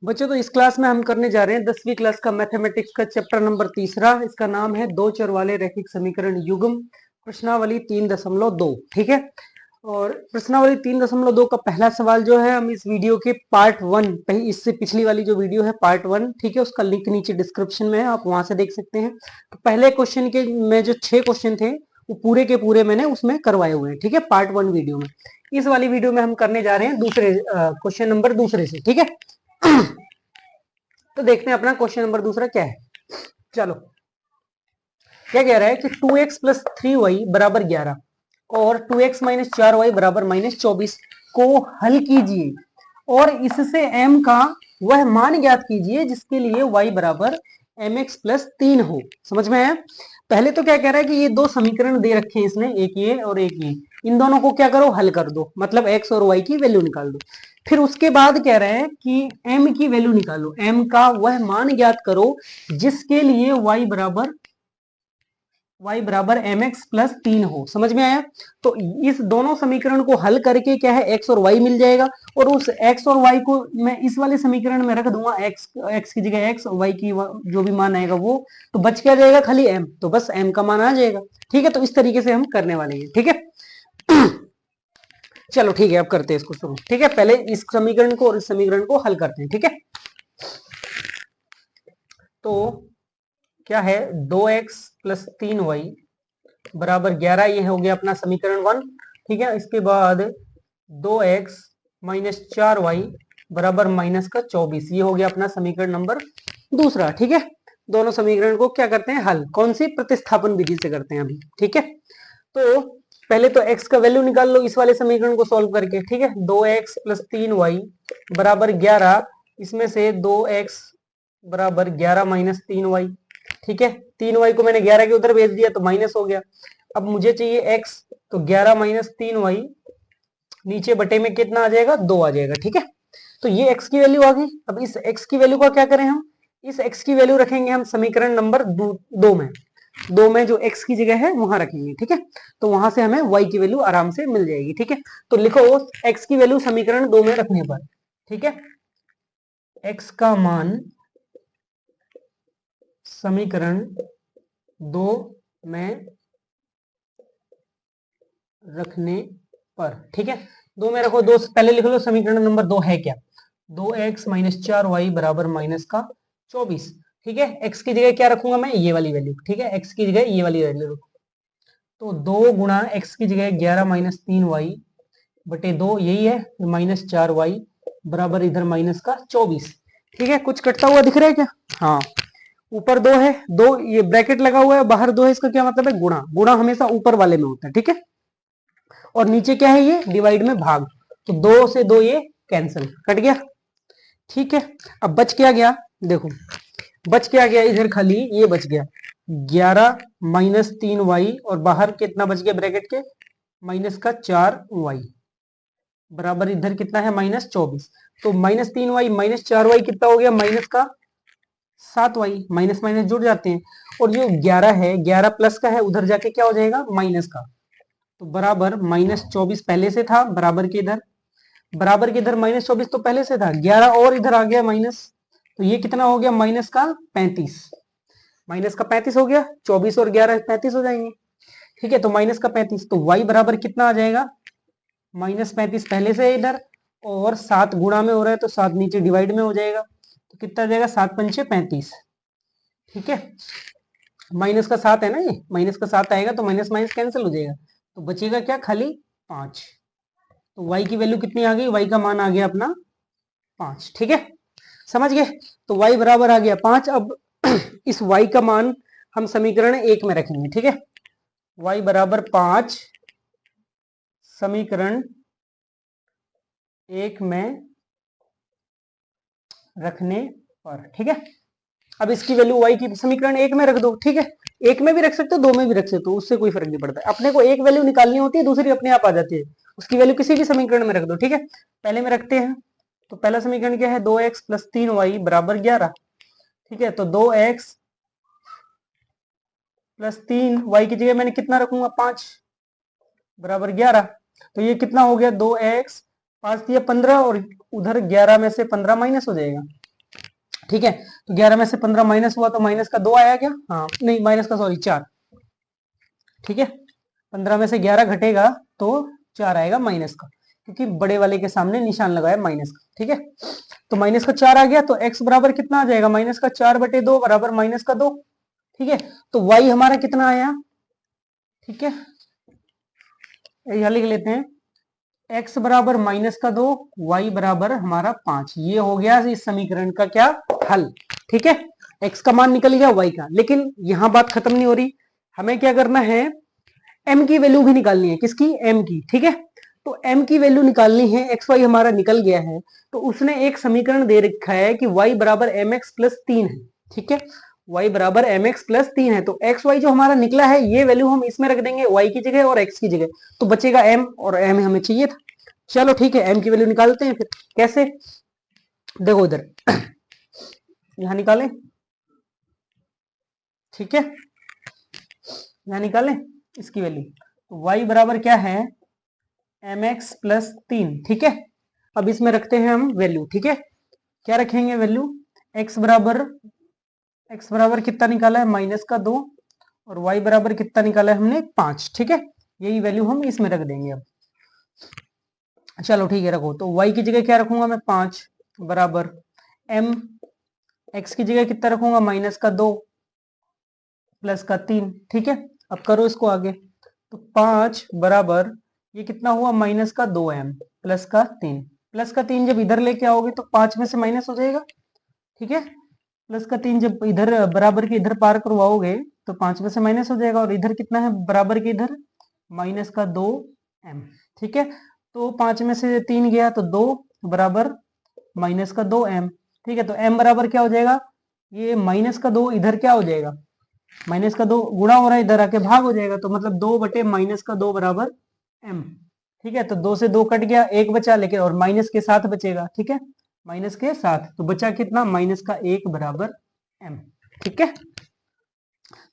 बच्चों तो इस क्लास में हम करने जा रहे हैं 10वीं क्लास का मैथमेटिक्स का चैप्टर नंबर तीसरा। इसका नाम है दो चर वाले रैखिक समीकरण युग्म, प्रश्नावली 3.2। ठीक है। और प्रश्नावली 3.2 का पहला सवाल जो है, हम इस वीडियो के पार्ट 1, इससे पिछली वाली जो वीडियो है पार्ट 1, ठीक है, उसका लिंक नीचे डिस्क्रिप्शन में है, आप वहां से देख सकते हैं। तो पहले क्वेश्चन के में जो 6 क्वेश्चन थे वो पूरे के पूरे मैंने उसमें करवाए हुए हैं, ठीक है, पार्ट 1 वीडियो में। इस वाली वीडियो में हम करने जा रहे हैं दूसरे क्वेश्चन नंबर दूसरे से, ठीक है। तो देखते हैं अपना क्वेश्चन नंबर दूसरा क्या है। चलो, क्या कह रहा है कि 2x प्लस 3y बराबर 11 और 2x माइनस 4y बराबर माइनस 24 को हल कीजिए और इससे m का वह मान ज्ञात कीजिए जिसके लिए y बराबर mx प्लस 3 हो। समझ में आया? पहले तो क्या कह रहा है कि ये दो समीकरण दे रखे हैं इसने, एक ये और एक ये, इन दोनों को क्या करो, हल कर दो, मतलब x और y की वैल्यू निकाल दो। फिर उसके बाद कह रहे हैं कि m की वैल्यू निकालो, m का वह मान ज्ञात करो जिसके लिए y बराबर mx प्लस 3 हो। समझ में आया? तो इस दोनों समीकरण को हल करके क्या है, x और y मिल जाएगा, और उस x और y को मैं इस वाले समीकरण में रख दूंगा, x की जगह x, y की जो भी मान आएगा वो, तो बच क्या जाएगा, खाली m, तो बस m का मान आ जाएगा। ठीक है, तो इस तरीके से हम करने वाले हैं, ठीक है। चलो ठीक है, अब करते हैं इसको शुरू। ठीक है, पहले इस समीकरण को और इस समीकरण को हल करते हैं, ठीक है। तो क्या है, 2x प्लस 3y बराबर 11, ये हो गया अपना समीकरण 1। ठीक है, इसके बाद 2x माइनस 4y बराबर माइनस का 24, ये हो गया अपना समीकरण नंबर दूसरा। ठीक है, दोनों समीकरण को क्या करते हैं, हल, कौन सी, प्रतिस्थापन विधि से करते हैं अभी। ठीक है, तो पहले तो x का वैल्यू निकाल लो इस वाले समीकरण को सॉल्व करके। ठीक है, 2x प्लस 3y बराबर 11, इसमें से 2x बराबर 11 माइनस 3y। ठीक है, 3y को मैंने 11 के उधर भेज दिया तो माइनस हो गया। अब मुझे चाहिए x, तो 11 माइनस 3y नीचे बटे में कितना आ जाएगा, 2 आ जाएगा। ठीक है, तो ये x की वैल्यू आ गई। अब इस x की वैल्यू का क्या करें हम, इस x की वैल्यू रखेंगे हम समीकरण नंबर 2 में, 2 में जो x की जगह है वहां रखेंगे। ठीक है, तो वहां से हमें y की वैल्यू आराम से मिल जाएगी। ठीक है, तो लिखो x की वैल्यू समीकरण 2 में रखने पर, ठीक है, x का मान समीकरण 2 में रखने पर, ठीक है, 2 में रखो। 2 पहले लिख लो समीकरण नंबर 2 है क्या, 2x माइनस 4y बराबर माइनस का 24। ठीक है, x की जगह क्या रखूंगा मैं, ये वाली वैल्यू। ठीक है, x की जगह ये वाली वैल्यू रखो, तो 2 गुणा x की जगह 11 माइनस 3y बटे 2, यही है, माइनस 4y बराबर इधर माइनस का 24। ठीक है, कुछ कटता हुआ दिख रहा है क्या, हाँ, ऊपर 2 है, 2 ये ब्रैकेट लगा हुआ है, बाहर 2 है, इसका क्या मतलब है, गुणा, गुणा हमेशा ऊपर वाले में होता है। ठीक है, और नीचे क्या है, ये डिवाइड में भाग, तो 2 से 2 ये कैंसिल, कट गया। ठीक है, अब बच क्या गया, देखो बच क्या गया, इधर खाली ये बच गया 11 माइनस 3y, और बाहर कितना बच गया ब्रैकेट के, माइनस का 4y बराबर इधर कितना है, माइनस 24। तो माइनस 3y माइनस 4y कितना हो गया, माइनस का 7y, माइनस माइनस जुड़ जाते हैं, और जो 11 है, 11 प्लस का है, उधर जाके क्या हो जाएगा, माइनस का, तो बराबर माइनस 24 पहले से था, बराबर के इधर, बराबर के इधर माइनस 24 तो पहले से था, 11 और इधर आ गया माइनस, तो ये कितना हो गया, माइनस का 35, माइनस का 35 हो गया, 24 और 11 35 हो जाएंगे। ठीक है, तो माइनस का 35, तो y बराबर कितना आ जाएगा, माइनस 35 पहले से है इधर, और 7 गुणा में हो रहा है तो 7 नीचे डिवाइड में हो जाएगा, तो कितना आ जाएगा, 7 पंचे 35। ठीक है, माइनस का 7 है ना, ये माइनस का 7 आएगा तो माइनस माइनस कैंसिल हो जाएगा, तो बचेगा क्या, खाली 5। तो y की वैल्यू कितनी आ गई, y का मान आ गया अपना 5। ठीक है, समझ गए, तो y बराबर आ गया 5। अब इस y का मान हम समीकरण 1 में रखेंगे। ठीक है, y बराबर 5 समीकरण 1 में रखने पर। ठीक है, अब इसकी वैल्यू y की समीकरण 1 में रख दो। ठीक है, 1 में भी रख सकते हो, 2 में भी रख सकते हो, उससे कोई फर्क नहीं पड़ता, अपने को एक वैल्यू निकालनी होती है, दूसरी अपने आप आ जाती है, उसकी वैल्यू किसी भी समीकरण में रख दो। ठीक है, पहले में रखते हैं, तो पहला समीकरण क्या है, 2x प्लस 3y बराबर 11। ठीक है, तो 2x प्लस 3y की जगह मैंने कितना रखूंगा, 5 बराबर 11, तो ये कितना हो गया, 2x 5 दिया 15, और उधर 11 में से 15 माइनस हो जाएगा, ठीक है। तो 11 में से 15 माइनस हुआ तो माइनस का 2 आया क्या? हाँ नहीं, माइनस का सॉरी 4। ठीक है, 15 में से 11 घटेगा तो 4 आएगा माइनस का, क्योंकि बड़े वाले के सामने निशान लगाया माइनस का। ठीक है, तो माइनस का 4 आ गया, तो x बराबर कितना आ जाएगा? माइनस का 4/2 बराबर माइनस का 2। ठीक है, तो y हमारा कितना आया? ठीक है, यहां लिख लेते हैं, x बराबर माइनस का 2, y बराबर हमारा 5। ये हो गया इस समीकरण का क्या? हल। ठीक है, x का मान निकल गया y का, लेकिन यहां बात खत्म नहीं हो रही, हमें क्या करना है? m की वैल्यू भी निकालनी है। किसकी? m की। ठीक है, तो m की वैल्यू निकालनी है, एक्स वाई हमारा निकल गया है, तो उसने एक समीकरण दे रखा है कि y बराबर mx प्लस 3 है। ठीक है, y बराबर mx प्लस 3 है, तो एक्स वाई जो हमारा निकला है ये वैल्यू हम इसमें रख देंगे y की जगह और x की जगह, तो बचेगा m, और m हमें चाहिए था। चलो ठीक है, m की वैल्यू निकालते हैं। फिर कैसे? देखो इधर यहां निकालें। ठीक है, यहां निकालें इसकी वैल्यू, तो y बराबर क्या है? mx plus 3। ठीक है, अब इसमें रखते हैं हम वैल्यू। ठीक है, क्या रखेंगे वैल्यू? x बराबर कितना निकाला है? माइनस का 2, और y बराबर कितना निकाला है हमने? 5। ठीक है, यही वैल्यू हम इसमें रख देंगे अब। चलो ठीक है, रखो, तो y की जगह क्या रखूंगा मैं? 5 बराबर m, x की जगह कितना रखूंगा? माइनस का 2 प्लस का 3। ठीक है, अब करो इसको आगे, तो 5 बराबर ये कितना हुआ? माइनस का 2m प्लस का 3। प्लस का 3 जब इधर लेके आओगे तो 5 में से माइनस हो जाएगा। ठीक है, प्लस का 3 जब इधर बराबर के इधर पार करवाओगे तो 5 में से माइनस हो जाएगा, और इधर कितना है बराबर के इधर? माइनस का 2m। ठीक है, तो 5 में से 3 गया तो 2 बराबर माइनस का 2m। ठीक है, तो m बराबर क्या हो जाएगा? ये माइनस का 2 इधर क्या हो जाएगा? माइनस का 2 गुणा हो रहा है, इधर आके भाग हो जाएगा, तो मतलब 2 बटे माइनस का 2 बराबर m। ठीक है, तो 2 से 2 कट गया, 1 बचा, लेकिन और माइनस के साथ बचेगा। ठीक है, माइनस के साथ, तो बचा कितना? माइनस का 1 बराबर m। ठीक है,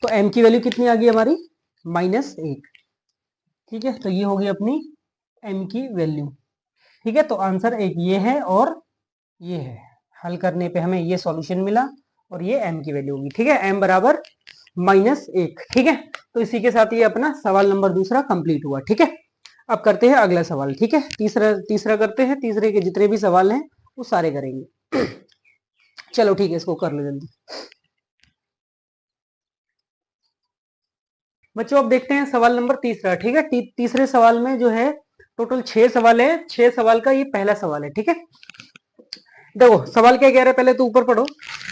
तो m की वैल्यू कितनी आ गई हमारी? -1। ठीक है, तो ये होगी अपनी m की वैल्यू। ठीक है, तो आंसर एक ये है और ये है। हल करने पे हमें ये सॉल्यूशन मिला, और ये m की वैल्यू होगी। ठीक है, m बराबर -1। ठीक है, तो इसी के साथ ये अपना सवाल नंबर दूसरा कंप्लीट हुआ। ठीक है, अब करते हैं अगला सवाल। ठीक है, तीसरा करते हैं। तीसरे के जितने भी सवाल हैं वो सारे करेंगे। चलो ठीक है, इसको कर लो जल्दी बच्चों। अब देखते हैं सवाल नंबर तीसरा। ठीक है, तीसरे सवाल में जो है टोटल 6 सवाल है। 6 सवाल का ये पहला सवाल है। ठीक है, देखो सवाल क्या कह रहा है, पहले तो ऊपर पढ़ो।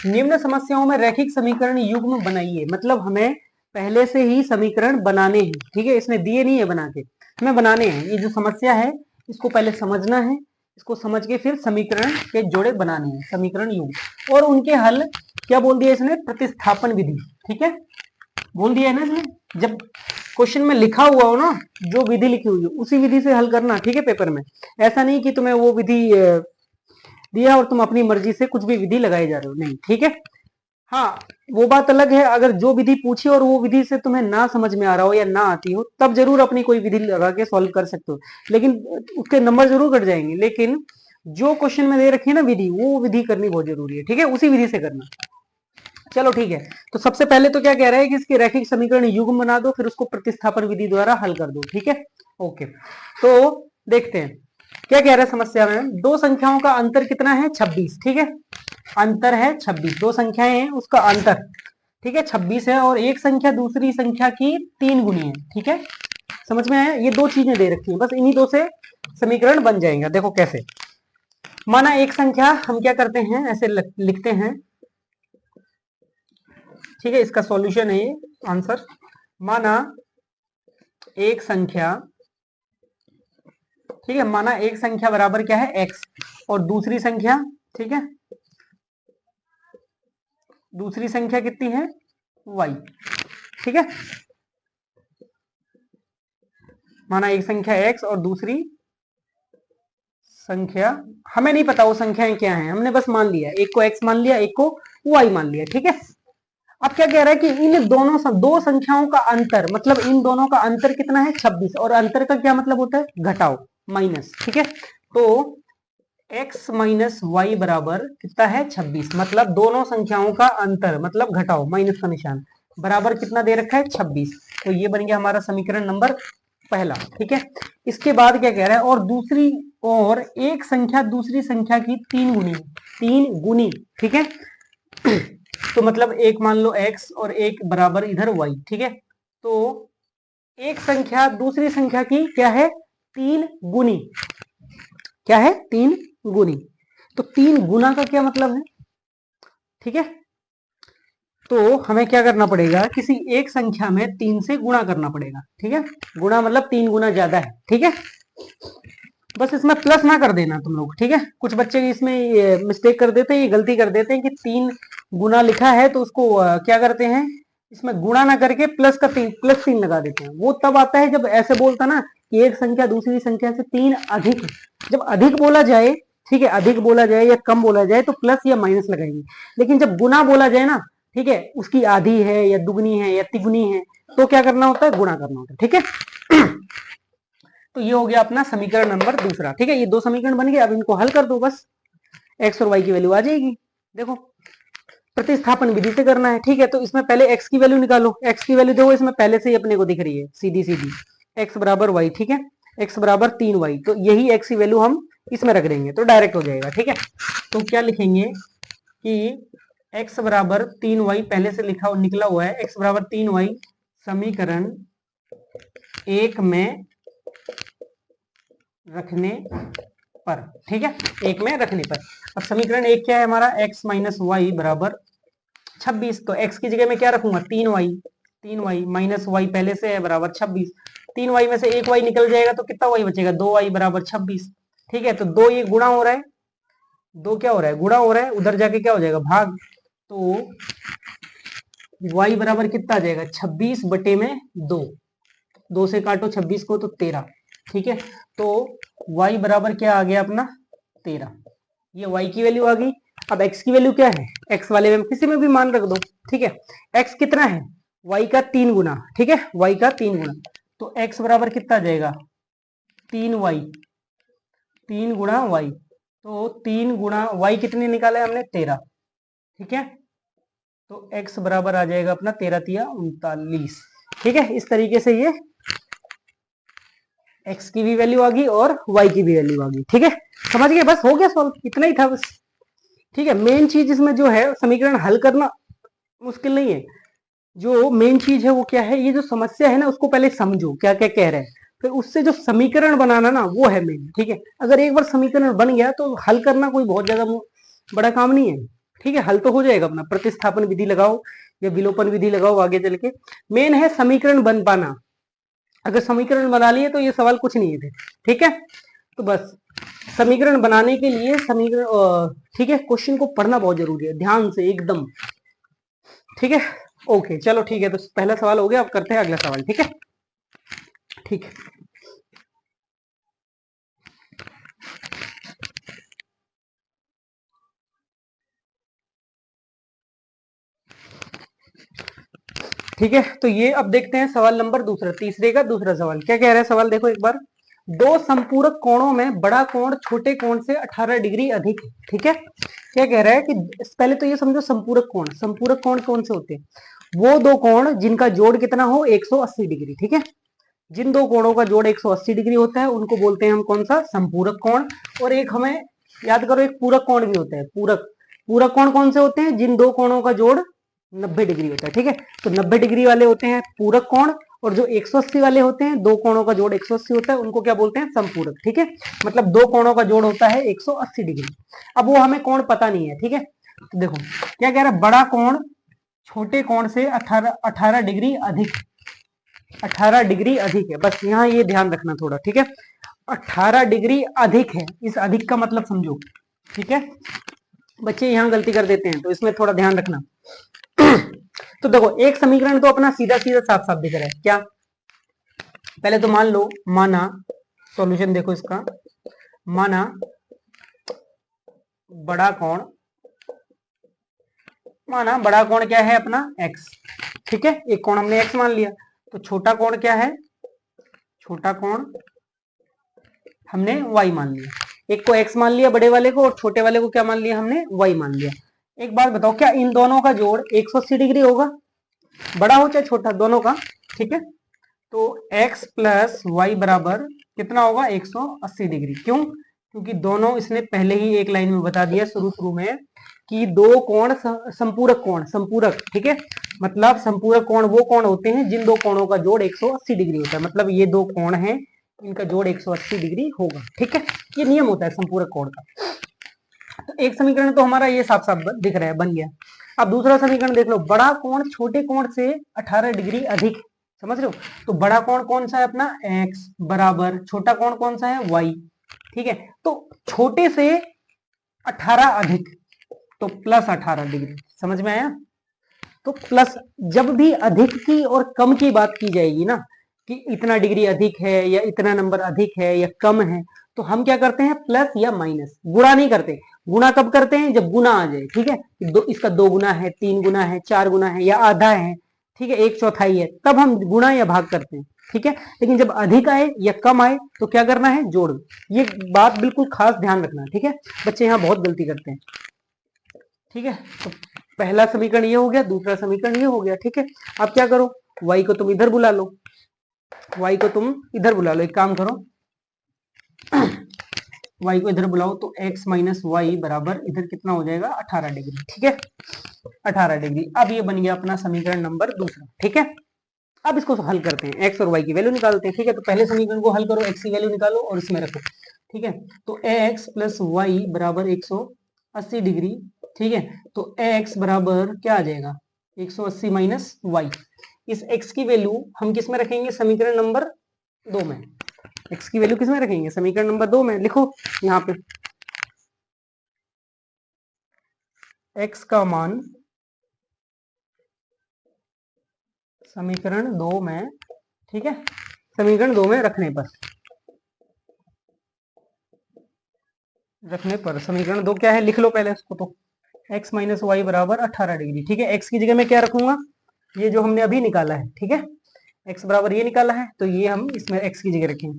निम्न समस्याओं में रैखिक समीकरण युग्म बनाइए। मतलब हमें पहले से ही समीकरण बनाने हैं। ठीक है, इसने दिए नहीं है बना के, हमें बनाने हैं। ये जो समस्या है इसको पहले समझना है, इसको समझ के फिर समीकरण के जोड़े बनाने हैं, समीकरण युग्म, और उनके हल। क्या बोल दिया इसने? प्रतिस्थापन विधि। ठीक है, बोल दिया है ना इसने। जब क्वेश्चन में लिखा हुआ हो ना, जो विधि लिखी हुई है उसी विधि से हल करना। ठीक है, पेपर में ऐसा नहीं कि तुम्हें वो विधि दिया और तुम अपनी मर्जी से कुछ भी विधि लगाए जा रहे हो, नहीं। ठीक है, हाँ वो बात अलग है, अगर जो विधि पूछी और वो विधि से तुम्हें ना समझ में आ रहा हो या ना आती हो, तब जरूर अपनी कोई विधि लगा के सॉल्व कर सकते हो, लेकिन उसके नंबर जरूर कट जाएंगे। लेकिन जो क्वेश्चन में दे रखी है ना विधि, वो विधि करनी बहुत जरूरी है। ठीक है, उसी विधि से करना। चलो ठीक है, तो सबसे पहले तो क्या कह रहा है कि इसके रैखिक समीकरण युग्म बना दो, फिर उसको प्रतिस्थापन विधि द्वारा हल कर दो। ठीक है, ओके, तो देखते हैं क्या कह रहा है समस्या में। दो संख्याओं का अंतर कितना है? 26। ठीक है, अंतर है 26। दो संख्याएं हैं, उसका अंतर ठीक है 26 है, और एक संख्या दूसरी संख्या की 3 गुनी है। ठीक है, समझ में आया? ये दो चीजें दे रखी हैं, बस इन्हीं दो से समीकरण बन जाएगा। देखो कैसे। माना एक संख्या, हम क्या करते हैं ऐसे लिखते हैं। ठीक है, इसका सॉल्यूशन है ये आंसर। माना एक संख्या, ठीक है, माना एक संख्या बराबर क्या है? x, और दूसरी संख्या, ठीक है, दूसरी संख्या कितनी है? y। ठीक है, माना एक संख्या x और दूसरी संख्या, हमें नहीं पता वो संख्याएं क्या हैं, हमने बस मान लिया, एक को x मान लिया, एक को y मान लिया। ठीक है, अब क्या कह रहा है कि इन दोनों दो संख्याओं का अंतर, मतलब इन दोनों का अंतर कितना है? 26। और अंतर का क्या मतलब होता है? घटाओ, माइनस। ठीक है, तो x माइनस वाई बराबर कितना है 26, मतलब दोनों संख्याओं का अंतर मतलब घटाओ, माइनस का निशान, बराबर कितना दे रखा है 26। तो ये बन गया हमारा समीकरण नंबर पहला। ठीक है, इसके बाद क्या कह रहा है, और दूसरी और एक संख्या दूसरी संख्या की 3 गुनी, 3 गुनी। ठीक है, तो मतलब एक मान लो x और एक बराबर इधर y। ठीक है, तो एक संख्या दूसरी संख्या की क्या है 3 गुनी, क्या है 3 गुनी। तो 3 गुना का क्या मतलब है, ठीक है, तो हमें क्या करना पड़ेगा, किसी एक संख्या में 3 से गुणा करना पड़ेगा। ठीक है, गुणा मतलब 3 गुना ज्यादा है। ठीक है, बस इसमें प्लस ना कर देना तुम लोग। ठीक है, कुछ बच्चे इसमें मिस्टेक कर देते हैं, ये गलती कर देते हैं कि 3 गुना लिखा है तो उसको क्या करते हैं, इसमें गुणा ना करके प्लस 3 लगा देते हैं। वो तब आता है जब ऐसे बोलता ना कि एक संख्या दूसरी संख्या से 3 अधिक, जब अधिक बोला जाए, ठीक है, अधिक बोला जाए या कम बोला जाए तो प्लस या माइनस लगाएंगे। लेकिन जब गुना बोला जाए ना, ठीक है, उसकी आधी है या दुगनी है या तिगुनी है, तो क्या करना होता है, गुणा करना होता है। ठीक है, तो ये हो गया अपना समीकरण नंबर दूसरा। ठीक है, ये दो समीकरण बन गए, अब इनको हल कर दो, बस एक्स और वाई की वैल्यू आ जाएगी। देखो प्रतिस्थापन विधि से करना है। ठीक है, तो इसमें पहले x की वैल्यू निकालो। x की वैल्यू देखो इसमें पहले से ही अपने को दिख रही है, सीधी सीधी, x बराबर y। ठीक है, x बराबर 3y, तो यही x की वैल्यू हम इसमें रख देंगे तो डायरेक्ट हो जाएगा। ठीक है, तो क्या लिखेंगे कि x बराबर 3y पहले से लिखा निकला हुआ है, x बराबर 3y समीकरण 1 में रखने पर। ठीक है, 1 में रखने पर। अब समीकरण 1 क्या है हमारा, x माइनस वाई बराबर 26। तो x की जगह में क्या रखूंगा 3y, 3y माइनस y पहले से है बराबर 26। 3y में से एक y निकल जाएगा तो कितना y बचेगा, 2y बराबर 26। ठीक है, तो दो ये गुणा हो रहा है, दो क्या हो रहा है, गुणा हो रहा है, उधर जाके क्या हो जाएगा भाग, तो y बराबर कितना आ जाएगा 26 बटे में 2, 2 से काटो 26 को तो 13। ठीक है, तो y बराबर क्या आ गया अपना 13, ये y की वैल्यू आ गई। अब x की वैल्यू क्या है, x वाले में किसी में भी मान रख दो। ठीक है, x कितना है, y का 3 गुना। ठीक है, y का 3 गुना, तो x बराबर कितना आ जाएगा 3y, 3 गुणा y, तो 3 गुणा y कितने निकाला है हमने 13। ठीक है, तो x बराबर आ जाएगा अपना 13 तिया 39। ठीक है, इस तरीके से ये x की भी वैल्यू आ गई और y की भी वैल्यू आ गई। ठीक है, समझ गए, बस हो गया सॉल्व, इतना ही था बस। ठीक है, मेन चीज इसमें जो है समीकरण हल करना मुश्किल नहीं है, जो मेन चीज है वो क्या है, ये जो समस्या है ना उसको पहले समझो क्या क्या कह रहे हैं, फिर उससे जो समीकरण बनाना ना वो है मेन। ठीक है, अगर एक बार समीकरण बन गया तो हल करना कोई बहुत ज्यादा बड़ा काम नहीं है। ठीक है, हल तो हो जाएगा अपना, प्रतिस्थापन विधि लगाओ या विलोपन विधि लगाओ आगे चल के, मेन है समीकरण बन पाना। अगर समीकरण बना लिए तो ये सवाल कुछ नहीं थे। ठीक है, तो बस समीकरण बनाने के लिए समीकरण, ठीक है, क्वेश्चन को पढ़ना बहुत जरूरी है ध्यान से एकदम। ठीक है, ओके चलो ठीक है, तो पहला सवाल हो गया, अब करते हैं अगला सवाल। ठीक है, ठीक है, ठीक है, तो ये अब देखते हैं सवाल नंबर दूसरा, तीसरे का दूसरा सवाल क्या कह रहा है। सवाल देखो एक बार, दो संपूरक कोणों में बड़ा कोण छोटे कोण से 18 डिग्री अधिक है। ठीक है, क्या कह रहा है कि पहले तो ये समझो संपूरक कोण, संपूरक कोण कौन से होते हैं, वो दो कोण जिनका जोड़ कितना हो 180 डिग्री। ठीक है, जिन दो कोणों का जोड़ 180 डिग्री होता है उनको बोलते हैं हम कौन सा, संपूरक कोण। और एक हमें याद करो एक पूरक कोण भी होता है, पूरक, पूरक कोण कौन से होते हैं, जिन दो कोणों का जोड़ 90 डिग्री होता है। ठीक है, तो 90 डिग्री वाले होते हैं पूरक कोण, और जो 180 वाले होते हैं, दो कोणों का जोड़ 180 होता है, उनको क्या बोलते हैं, संपूरक। ठीक है, मतलब दो कोणों का जोड़ होता है 180 डिग्री। अब वो हमें कोण पता नहीं है। ठीक है, तो देखो क्या कह रहा है, बड़ा कोण छोटे कोण से 18 डिग्री अधिक, 18 डिग्री अधिक है, बस यहाँ ये ध्यान रखना थोड़ा। ठीक है, 18 डिग्री अधिक है, इस अधिक का मतलब समझो। ठीक है, बच्चे यहाँ गलती कर देते हैं तो इसमें थोड़ा ध्यान रखना। तो देखो एक समीकरण तो अपना सीधा सीधा साफ साफ दिख रहा है, क्या, पहले तो मान लो, माना सॉल्यूशन देखो इसका, माना बड़ा कोण, माना बड़ा कोण क्या है अपना x। ठीक है, एक कोण हमने x मान लिया, तो छोटा कोण क्या है, छोटा कोण हमने y मान लिया। एक को x मान लिया बड़े वाले को, और छोटे वाले को क्या मान लिया हमने, y मान लिया। एक बात बताओ, क्या इन दोनों का जोड़ 180 डिग्री होगा, बड़ा हो चाहे छोटा, दोनों का? ठीक है, तो x प्लस वाई बराबर कितना होगा, 180 डिग्री। क्यों? क्योंकि दोनों इसने पहले ही एक लाइन में बता दिया शुरू शुरू में कि दो कोण संपूरक कोण, संपूरक, ठीक है, मतलब संपूरक कोण वो कोण होते हैं जिन दो कोणों का जोड़ 180 डिग्री होता है। मतलब ये दो कोण हैं, इनका जोड़ 180 डिग्री होगा। ठीक है, ये नियम होता है संपूरक कोण का। तो एक समीकरण तो हमारा ये साफ साफ दिख रहा है, बन गया। अब दूसरा समीकरण देख लो, बड़ा कोण छोटे कोण से 18 डिग्री अधिक, समझ रहे हो? तो बड़ा कोण कौन सा है अपना, x बराबर छोटा कोण कौन सा है, y। ठीक है, तो छोटे से 18 अधिक, तो प्लस 18 डिग्री, समझ में आया? तो प्लस, जब भी अधिक की और कम की बात की जाएगी ना, कि इतना डिग्री अधिक है या इतना नंबर अधिक है या कम है, तो हम क्या करते हैं, प्लस या माइनस, गुणा नहीं करते। गुणा कब करते हैं, जब गुना आ जाए। ठीक है, इसका 2 गुना है, 3 गुना है, 4 गुना है या आधा है, ठीक है, 1/4 है, तब हम गुणा या भाग करते हैं। ठीक है, लेकिन जब अधिक आए या कम आए तो क्या करना है, जोड़। ये बात बिल्कुल खास ध्यान रखना। ठीक है, बच्चे यहाँ बहुत गलती करते हैं। ठीक है, तो पहला समीकरण ये हो गया, दूसरा समीकरण ये हो गया। ठीक है, अब क्या करो, y को तुम इधर बुला लो, y को तुम इधर बुला लो। एक काम करो, y को इधर बुलाओ, तो x माइनस वाई बराबर इधर कितना हो जाएगा, 18 डिग्री। ठीक है, 18 डिग्री। अब ये बन गया अपना समीकरण नंबर दूसरा। ठीक है, अब इसको हल करते हैं, x और y की वैल्यू निकालते हैं। ठीक है, तो पहले समीकरण को हल करो, x की वैल्यू निकालो और इसमें रखो। ठीक है, तो x प्लस वाई बराबर 180 डिग्री। ठीक है, तो x बराबर क्या आ जाएगा, 180 माइनस वाई। इस x की वैल्यू हम किस में रखेंगे, समीकरण नंबर 2 में। x की वैल्यू किस में रखेंगे, समीकरण नंबर 2 में। लिखो यहाँ पे x का मान समीकरण 2 में, ठीक है, समीकरण 2 में रखने पर समीकरण 2 क्या है, लिख लो पहले इसको। तो x माइनस वाई बराबर 18 डिग्री। ठीक है, x की जगह में क्या रखूंगा, ये जो हमने अभी निकाला है। ठीक है, x बराबर ये निकाला है, तो ये हम इसमें x की जगह रखेंगे।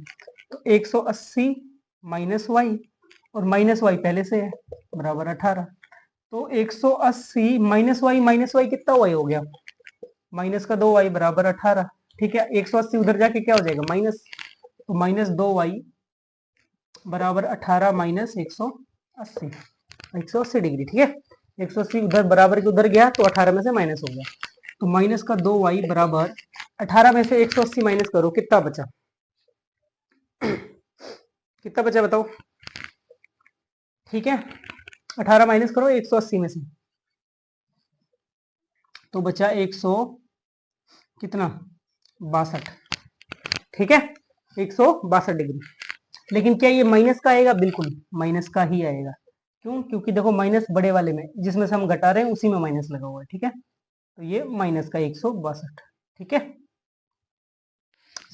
तो 180 माइनस वाई, और माइनस वाई पहले से है, बराबर 18। तो 180 माइनस वाई कितना वाई हो गया, माइनस का 2y बराबर 18। ठीक है, 180 उधर जाके क्या हो जाएगा, माइनस, तो माइनस 2y बराबर 18 माइनस 180, 180 डिग्री। ठीक है, 180 उधर बराबर के उधर गया, तो 18 में से माइनस हो गया, तो माइनस का 2y बराबर 18 में से 180 माइनस करो, कितना बचा, कितना बचा बताओ। ठीक है, 18 माइनस करो 180 में से, तो बचा 100 कितना, 62। ठीक है, 162 डिग्री। लेकिन क्या ये माइनस का आएगा, बिल्कुल माइनस का ही आएगा। क्यों, क्योंकि देखो माइनस बड़े वाले में, जिसमें से हम घटा रहे हैं उसी में माइनस लगा हुआ है। ठीक है, तो ये माइनस का 162। ठीक है,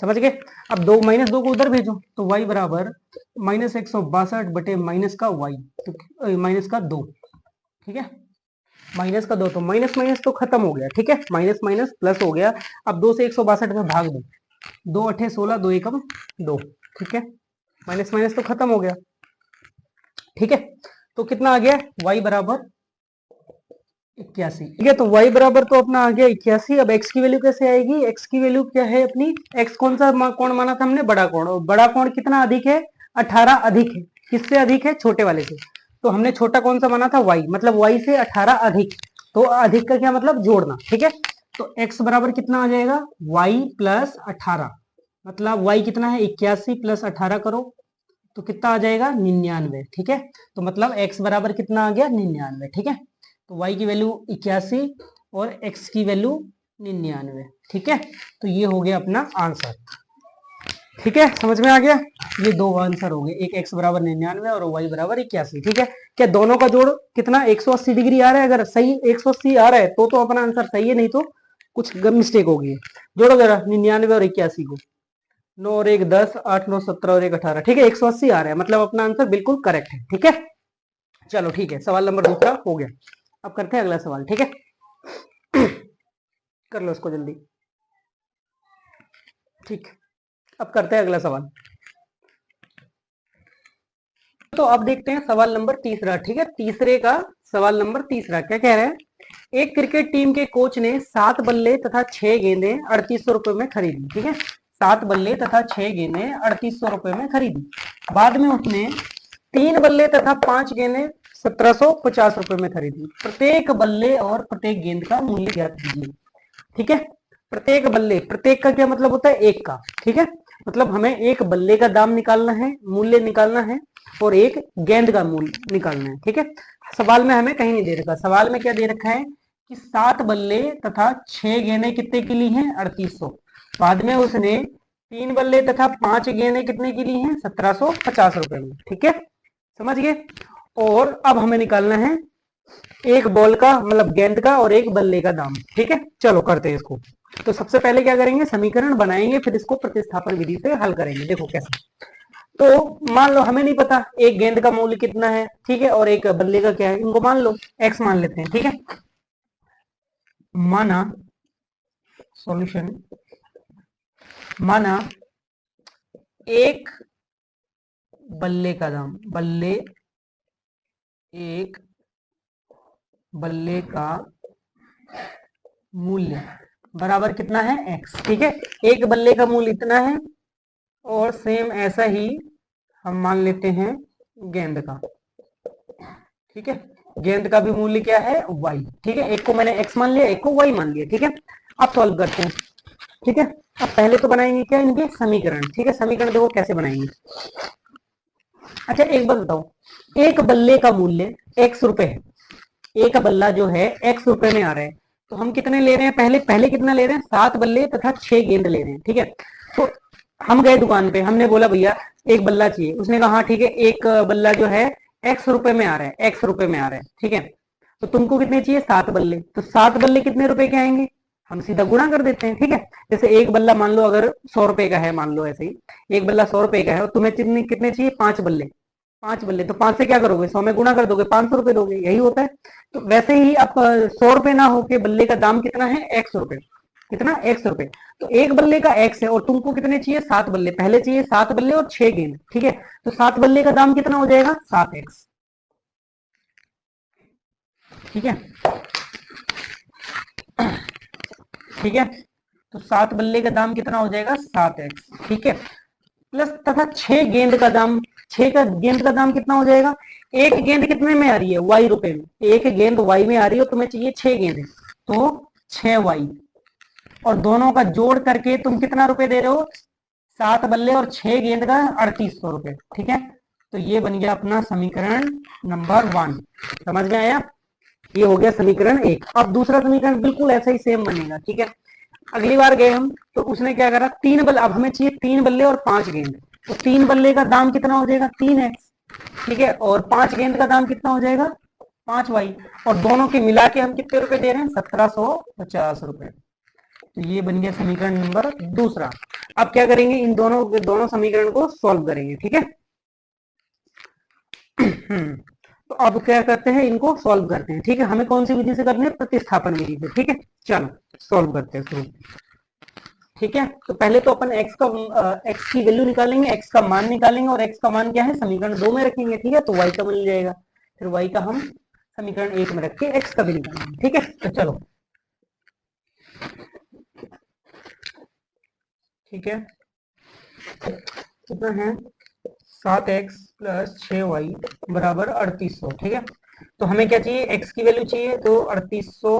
समझ गए? अब दो माइनस 2 को उधर भेजो, तो y बराबर माइनस 162 बटे माइनस का y, तो माइनस का 2। ठीक है, माइनस का 2, तो माइनस माइनस तो खत्म हो गया। ठीक है, माइनस माइनस प्लस हो गया। अब 2 से 162 में भाग दो, 2 अठे 16, 2 एकम 2। ठीक है, माइनस माइनस तो खत्म हो गया। ठीक है, तो कितना आ गया, y बराबर 81। ठीक है, तो y बराबर तो अपना आ गया 81। अब x की वैल्यू कैसे आएगी, x की वैल्यू क्या है अपनी, x कौन सा कोण माना था हमने, बड़ा कोण, और बड़ा कोण कितना अधिक है, 18 अधिक है। किससे अधिक है, छोटे वाले से। तो हमने छोटा कौन सा माना था, y, मतलब y से 18 अधिक। तो अधिक का क्या मतलब, जोड़ना। ठीक है, तो x बराबर कितना आ जाएगा, y प्लस 18, मतलब y कितना है, 81 प्लस 18 करो, तो कितना आ जाएगा, 99। ठीक है, तो मतलब x बराबर कितना आ गया, 99। ठीक है, तो y की वैल्यू 81 और x की वैल्यू 99। ठीक है, तो ये हो गया अपना आंसर। ठीक है, समझ में आ गया? ये दो आंसर हो गए, एक x बराबर 99 और y बराबर 81। ठीक है, क्या दोनों का जोड़ कितना 180 डिग्री आ रहा है? अगर सही 180 आ रहा है तो अपना आंसर सही है, नहीं तो कुछ मिस्टेक हो गई है। जोड़ो जरा 99 और 81 को, 9 और 1 10, 8 9 17 और 1 18। ठीक है, 180 आ रहा है, मतलब अपना आंसर बिल्कुल करेक्ट है। ठीक है, चलो ठीक है, सवाल नंबर दूसरा हो गया। अब करते हैं अगला सवाल। ठीक है, कर लो इसको जल्दी। ठीक, अब करते हैं अगला सवाल। तो अब देखते हैं सवाल नंबर तीसरा। ठीक है, तीसरे का सवाल नंबर तीसरा क्या कह रहे हैं। एक क्रिकेट टीम के कोच ने 7 बल्ले तथा 6 गेंदें 3800 रुपए में खरीदी। ठीक है, 7 बल्ले तथा 6 गेंदें 3800 रुपए में खरीदी। बाद में उसने 3 बल्ले तथा 5 गेंदें 1750 रुपए में खरीदी। प्रत्येक बल्ले और प्रत्येक गेंद का मूल्य ज्ञात कीजिए। ठीक है, प्रत्येक बल्ले, प्रत्येक का क्या मतलब होता है, एक का। ठीक है, मतलब हमें एक बल्ले का दाम निकालना है, मूल्य निकालना है, और एक गेंद का मूल्य निकालना है। ठीक है, सवाल में हमें कहीं नहीं दे रखा। सवाल में क्या दे रखा है कि 7 बल्ले तथा 6 गेंदें कितने की ली हैं, 3800। बाद में उसने 3 बल्ले तथा 5 गेंदें कितने की ली हैं, 1750 रुपए में। ठीक है, समझ गए। और अब हमें निकालना है एक बॉल का मतलब गेंद का और एक बल्ले का दाम। ठीक है, चलो करते हैं इसको। तो सबसे पहले क्या करेंगे, समीकरण बनाएंगे, फिर इसको प्रतिस्थापन विधि से हल करेंगे। देखो कैसे। तो मान लो हमें नहीं पता एक गेंद का मूल्य कितना है, ठीक है, और एक बल्ले का क्या है, इनको मान लो एक्स मान लेते हैं। ठीक है, माना सॉल्यूशन, माना एक बल्ले का दाम, बल्ले, एक बल्ले का मूल्य बराबर कितना है, एक्स। ठीक है, एक बल्ले का मूल्य इतना है, और सेम ऐसा ही हम मान लेते हैं गेंद का। ठीक है, गेंद का भी मूल्य क्या है, y। ठीक है, एक को मैंने x मान लिया, एक को y मान लिया। ठीक है, अब सॉल्व करते हैं। ठीक है, अब पहले तो बनाएंगे क्या, इनके समीकरण। ठीक है, समीकरण देखो कैसे बनाएंगे। अच्छा एक बात बताओ, एक बल्ले का मूल्य x रुपए है, एक बल्ला जो है x रुपए में आ रहा है, तो हम कितने ले रहे हैं, पहले पहले कितना ले रहे हैं, 7 बल्ले तथा 6 गेंद ले रहे हैं। ठीक है, तो हम गए दुकान पे, हमने बोला भैया एक बल्ला चाहिए। उसने कहा हाँ ठीक है, एक बल्ला जो है x रुपए में आ रहा है, x रुपए में आ रहा है। ठीक है, तो तुमको कितने चाहिए, 7 बल्ले। तो 7 बल्ले कितने रुपए के आएंगे, हम सीधा गुणा कर देते हैं। ठीक है, जैसे एक बल्ला मान लो अगर 100 रुपए का है, मान लो ऐसे ही एक बल्ला 100 रुपए का है, और तुम्हें कितने कितने चाहिए, 5 बल्ले। 5 बल्ले, तो 5 से क्या करोगे, 100 में गुणा कर दोगे, 500 रुपए दोगे, यही होता है। तो वैसे ही अब 100 रुपए ना होके बल्ले का दाम कितना है, x रुपए। कितना, x रुपए। तो एक बल्ले का x है, और तुमको कितने चाहिए, 7 बल्ले। पहले चाहिए 7 बल्ले और 6 गेंद। ठीक है, तो 7 बल्ले का दाम कितना हो जाएगा, 7x। ठीक है, ठीक है, तो 7 बल्ले का दाम कितना हो जाएगा, 7x। ठीक है, प्लस तथा 6 गेंद का दाम, 6 का गेंद का दाम कितना हो जाएगा, एक गेंद कितने में आ रही है, y रुपए में, एक गेंद y में आ रही है, तुम्हें चाहिए 6 गेंद, तो 6y। और दोनों का जोड़ करके तुम कितना रुपए दे रहे हो, 7 बल्ले और 6 गेंद का 3800 रुपए। ठीक है, तो ये बन गया अपना समीकरण नंबर 1। समझ में आया, ये हो गया समीकरण 1। अब दूसरा समीकरण बिल्कुल ऐसा ही सेम बनेगा। ठीक है, अगली बार गए हम तो उसने क्या करा, 3 बल्ले, अब हमें चाहिए 3 बल्ले और 5 गेंद, तो 3 बल्ले का दाम कितना हो जाएगा, 3x। ठीक है, और 5 गेंद का दाम कितना हो जाएगा, 5y। और दोनों के मिला के हम कितने रुपए दे रहे हैं, 1750 रुपए। तो ये बन गया समीकरण नंबर दूसरा। अब क्या करेंगे, इन दोनों समीकरण को सॉल्व करेंगे। ठीक है, तो अब क्या करते हैं, इनको सॉल्व करते हैं। ठीक है, हमें कौन सी विधि से करनी है, प्रतिस्थापन विधि से। ठीक है, चलो सॉल्व करते हैं शुरू। ठीक है, तो पहले तो अपन x की वैल्यू निकालेंगे, x का मान निकालेंगे, और x का मान क्या है, समीकरण 2 में रखेंगे। ठीक है, तो y का मिल जाएगा, फिर y का हम समीकरण 1 में रख के x का भी निकालेंगे। ठीक है, तो चलो। ठीक है, कितना है, 7x प्लस 6y बराबर 3800। ठीक है, तो हमें क्या चाहिए, x की वैल्यू चाहिए, तो 3800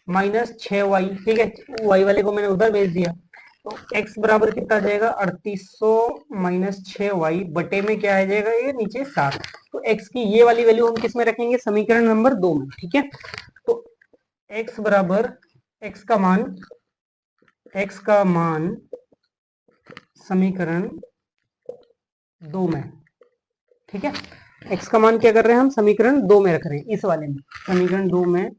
माइनस 6y। ठीक है, y वाले को मैंने उधर भेज दिया, तो x बराबर कितना आ जाएगा, 3800 माइनस 6y बटे में क्या आ जाएगा, ये नीचे 7। तो x की ये वाली वैल्यू हम किस में रखेंगे, समीकरण नंबर 2 में। ठीक है, तो x बराबर, x का मान समीकरण 2 में। ठीक है, x का मान क्या कर रहे हैं हम, समीकरण 2 में रख रहे हैं, इस वाले में, समीकरण 2 में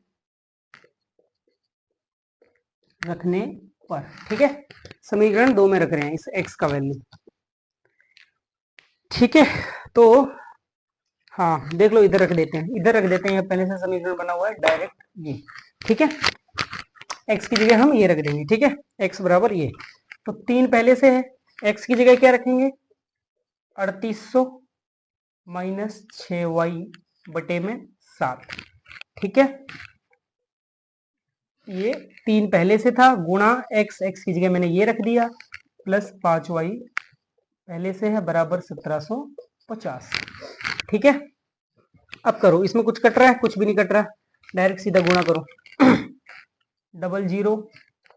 रखने पर। ठीक है, समीकरण 2 में रख रहे हैं इस x का वैल्यू। ठीक है, तो हाँ देख लो, इधर रख देते हैं, इधर रख देते हैं, पहले से समीकरण बना हुआ है डायरेक्ट ये। ठीक है, x की जगह हम ये रख देंगे। ठीक है, x बराबर ये, तो 3 पहले से है, x की जगह क्या रखेंगे, 3800 माइनस 6y बटे में 7। ठीक है, ये 3 पहले से था, गुणा x, x की जगह मैंने ये रख दिया, प्लस 5y पहले से है बराबर 1750। ठीक है, अब करो, इसमें कुछ कट रहा है? कुछ भी नहीं कट रहा, डायरेक्ट सीधा गुणा करो। डबल जीरो,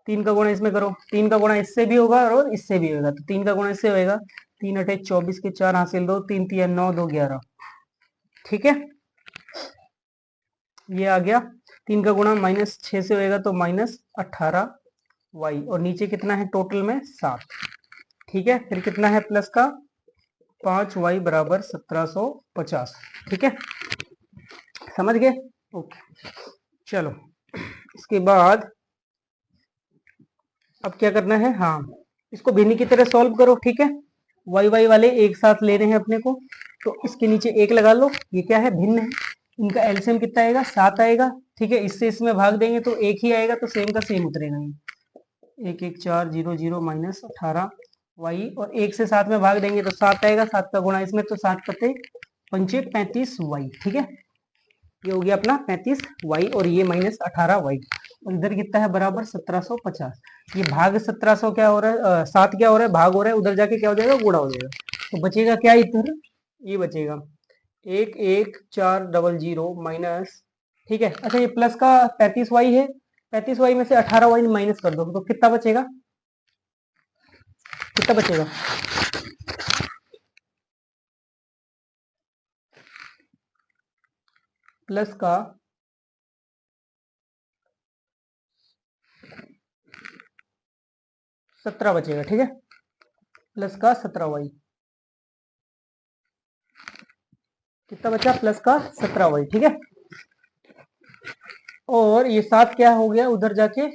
3 का गुणा इसमें करो, 3 का गुणा इससे भी होगा और इससे भी होगा, तो 3 का गुणा इससे होगा, 3 अठे 24 के 4 हासिल 2, 3 3 9 2 11। ठीक है, ये आ गया। 3 का गुणा माइनस 6 से होएगा तो माइनस 18y, और नीचे कितना है टोटल में 7। ठीक है, फिर कितना है प्लस का 5y बराबर 1750। ठीक है, समझ गए? ओके, चलो इसके बाद अब क्या करना है, हाँ इसको भिन्न की तरह सॉल्व करो। ठीक है, वाई वाई वाले एक साथ ले रहे हैं अपने को, तो इसके नीचे एक लगा लो, ये क्या है, भिन्न है, इनका एलसीएम कितना आएगा, 7 आएगा। ठीक है, इससे इसमें भाग देंगे तो एक ही आएगा, तो सेम का सेम उतरेगा, ये 1 1 4 0 0 माइनस 18 वाई, और 1 से 7 में भाग देंगे तो 7 आएगा, 7 का गुणा इसमें, तो 7 पत्ते पंचे 35 वाई। ठीक है, ये हो गया अपना 35 वाई, और ये माइनस 18 वाई, और इधर कितना है बराबर 1750। ये भाग 1700 क्या हो रहा है, 7 क्या हो रहा है, भाग हो रहा है, उधर जाके क्या हो जाएगा, गुणा हो जाएगा, तो बचेगा क्या इधर, ये बचेगा 1 1 4 0 0 माइनस। ठीक है, अच्छा ये प्लस का 35 वाई है, 35 वाई में से 18 वाई माइनस कर दो, तो कितना बचेगा, कितना बचेगा, प्लस का 17 बचेगा। ठीक है, प्लस का 17 वाई, कितना बचा, प्लस का 17 वाई। ठीक है, और ये 7 क्या हो गया, उधर जाके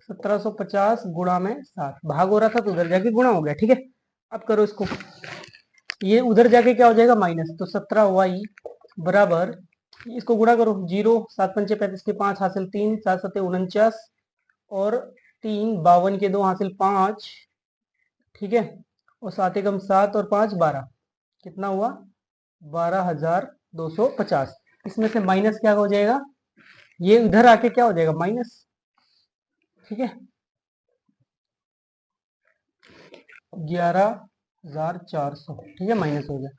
1750 गुणा में 7, भाग हो रहा था तो उधर जाके गुणा हो गया। ठीक है, अब करो इसको, ये उधर जाके क्या हो जाएगा, माइनस, तो 17y बराबर, इसको गुणा करो, 0 7 पंचे 35 के 5 हासिल 3, 7 सत्ते 49, और 3 52 के 2 हासिल 5। ठीक है, और 7 एकम 7 और 5 12, कितना हुआ, 12,250। इसमें से माइनस क्या हो जाएगा, ये इधर आके क्या हो जाएगा, माइनस। ठीक है, 11,400। ठीक है, माइनस हो गया,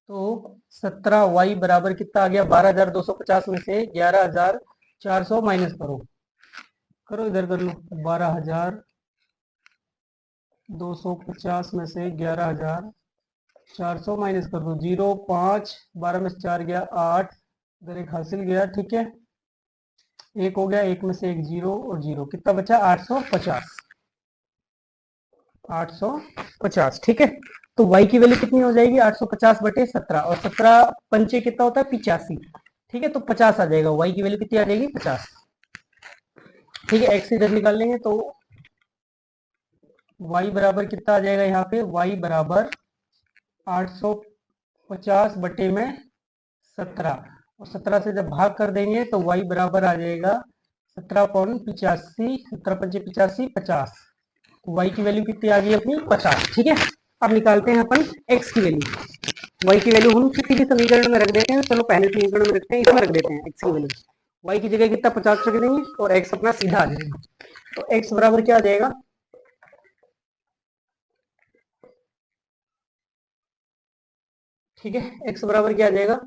तो 17y बराबर कितना आ गया, 12,250 में से 11,400 माइनस करो, करो इधर कर लो, 12,250 में से 11,400 माइनस कर दो, 0 5 12 में से 4 गया 8, इधर एक हासिल गया। ठीक है, एक हो गया, एक में से एक 0 और 0, कितना बचा, 850, 850। ठीक है, तो y की वैल्यू कितनी हो जाएगी, 850 बटे 17, और 17 पंचे कितना होता है, 85। ठीक है, तो 50 आ जाएगा, y की वैल्यू कितनी आ जाएगी, 50। ठीक है, x इधर निकाल लेंगे तो y बराबर कितना आ जाएगा, यहाँ पे y बराबर 850 बटे में 17, और 17 से जब भाग कर देंगे तो y बराबर आ जाएगा 17.85, 17 पंचे 85, 50, y की वैल्यू कितनी आ गई अपनी, 50। ठीक है, अब निकालते हैं अपन x की वैल्यू, y की वैल्यू हम किसी भी समीकरण में रख देते हैं, चलो पहले समीकरण में रखते हैं, इसमें रख देते हैं x की वैल्यू, y की जगह कितना 50 रख देंगे, और x अपना सीधा आ जाएगा, तो x बराबर क्या आ जाएगा, ठीक है, x बराबर क्या आ जाएगा,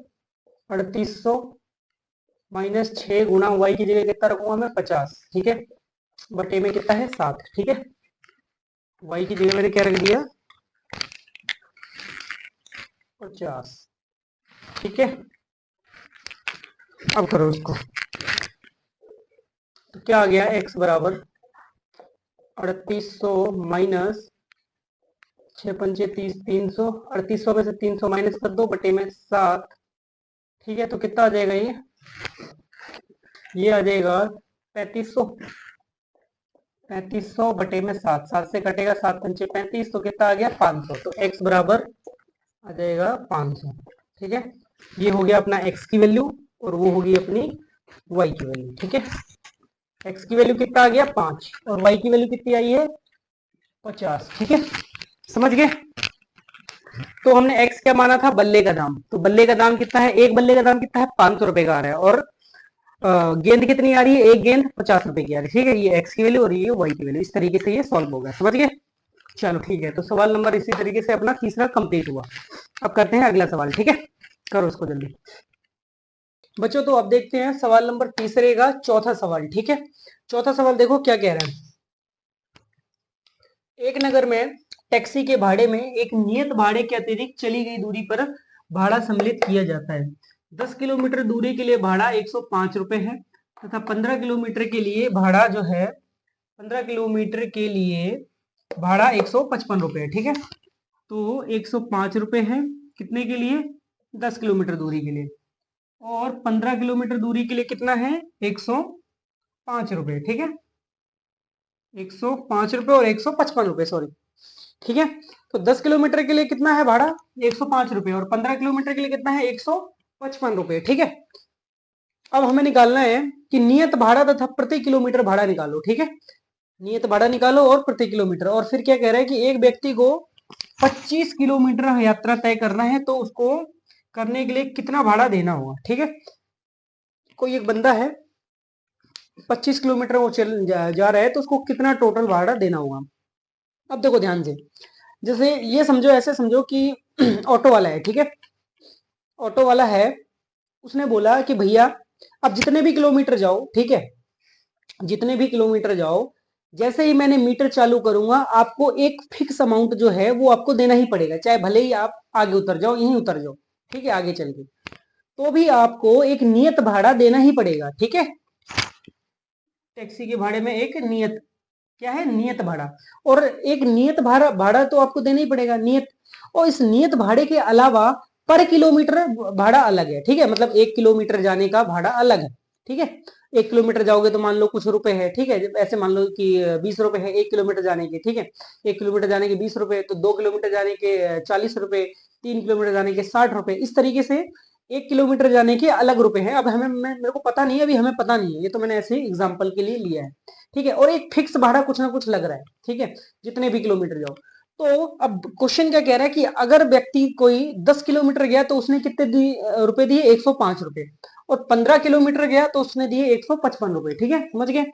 3800 माइनस 6 गुणा y की जगह कितना रखूंगा मैं, 50। ठीक है, बटे में कितना है, 7। ठीक है, y की जगह मैंने क्या रख दिया, 50। ठीक है, अब करो इसको, तो क्या आ गया, x बराबर 3800 माइनस 6 पंचे 30, 300, 3800 में से 300 माइनस कर दो, बटे में 7। ठीक है, तो कितना आ जाएगा, ये आ जाएगा 3500, 3500 बटे में 7, 7 से कटेगा 7 पंचे 35, तो कितना आ गया, 500, तो x बराबर आ जाएगा 500। ठीक है, ये हो गया अपना x की वैल्यू, और वो होगी अपनी y की वैल्यू। ठीक है, x की वैल्यू कितना आ गया, 5, और y की वैल्यू कितनी आई है, 50। ठीक है, समझ गए? तो हमने एक्स क्या माना था, बल्ले का दाम। तो बल्ले का दाम कितना है, एक बल्ले का दाम कितना है, 500 रुपए का आ रहा है। और गेंद कितनी आ रही है, एक गेंद 50 रुपए की आ रही है। ठीक है, ये एक्स की वैल्यू और ये वाई की वैल्यू, इस तरीके से ये सॉल्व होगा। समझ गए? चलो ठीक है, तो सवाल नंबर इसी तरीके से अपना तीसरा कंप्लीट हुआ। अब करते हैं अगला सवाल। ठीक है, करो उसको जल्दी बच्चों। तो अब देखते हैं सवाल नंबर तीसरे का चौथा सवाल। ठीक है, चौथा सवाल देखो क्या कह रहा है। एक नगर में टैक्सी के भाड़े में एक नियत भाड़े के अतिरिक्त चली गई दूरी पर भाड़ा सम्मिलित किया जाता है। 10 किलोमीटर दूरी के लिए भाड़ा 105 रुपए है तथा 15 किलोमीटर के लिए भाड़ा जो है 15 किलोमीटर के लिए भाड़ा 155 रुपए है। ठीक है, तो 105 रुपए है कितने के लिए, 10 किलोमीटर दूरी के लिए, और 15 किलोमीटर दूरी के लिए कितना है, 105 रुपए। ठीक है, 105 रुपए और 155 रुपए, सॉरी। ठीक है, तो 10 किलोमीटर के लिए कितना है भाड़ा, 105 रुपए, और 15 किलोमीटर के लिए कितना है, 155 रुपए। ठीक है, अब हमें निकालना है कि नियत भाड़ा तथा प्रति किलोमीटर भाड़ा निकालो। ठीक है, नियत भाड़ा निकालो और प्रति किलोमीटर। और फिर क्या कह रहा है कि एक व्यक्ति को 25 किलोमीटर यात्रा तय करना है, तो उसको करने के लिए कितना भाड़ा देना होगा। ठीक है, कोई एक बंदा है, 25 किलोमीटर वो जा रहा है, तो उसको कितना टोटल भाड़ा देना होगा। अब देखो ध्यान से, जैसे ये समझो, ऐसे समझो कि ऑटो वाला है। ठीक है, ऑटो वाला है, उसने बोला कि भैया अब जितने भी किलोमीटर जाओ, ठीक है, जितने भी किलोमीटर जाओ, जैसे ही मैंने मीटर चालू करूंगा, आपको एक फिक्स अमाउंट जो है वो आपको देना ही पड़ेगा, चाहे भले ही आप आगे उतर जाओ, यहीं उतर जाओ। ठीक है, आगे चल के तो भी आपको एक नियत भाड़ा देना ही पड़ेगा। ठीक है, टैक्सी के भाड़े में एक नियत, क्या है, नियत भाड़ा। और एक नियत भाड़ा भाड़ा तो आपको देना ही पड़ेगा, नियत। और इस नियत भाड़े के अलावा पर किलोमीटर भाड़ा अलग है। ठीक है, मतलब 1 किलोमीटर जाने का भाड़ा अलग है। ठीक है, 1 किलोमीटर जाओगे तो मान लो कुछ रुपए है। ठीक है, ऐसे मान लो कि 20 रुपए है 1 किलोमीटर जाने के। ठीक है, 1 किलोमीटर जाने के 20 रुपए, तो 2 किलोमीटर जाने के 40 रुपए, 3 किलोमीटर जाने के 60 रुपए, इस तरीके से 1 किलोमीटर जाने के अलग रुपए हैं। अब हमें मेरे को पता नहीं है, अभी हमें पता नहीं है, ये तो मैंने ऐसे ही एग्जाम्पल के लिए लिया है। ठीक है, और एक फिक्स भाड़ा कुछ ना कुछ लग रहा है। ठीक है, जितने भी किलोमीटर जाओ। तो अब क्वेश्चन क्या कह रहा है कि अगर व्यक्ति कोई 10 किलोमीटर गया तो उसने कितने रुपए दिए, 105 रुपए, और 15 किलोमीटर गया तो उसने दिए 155 रुपए। ठीक है, समझ गए?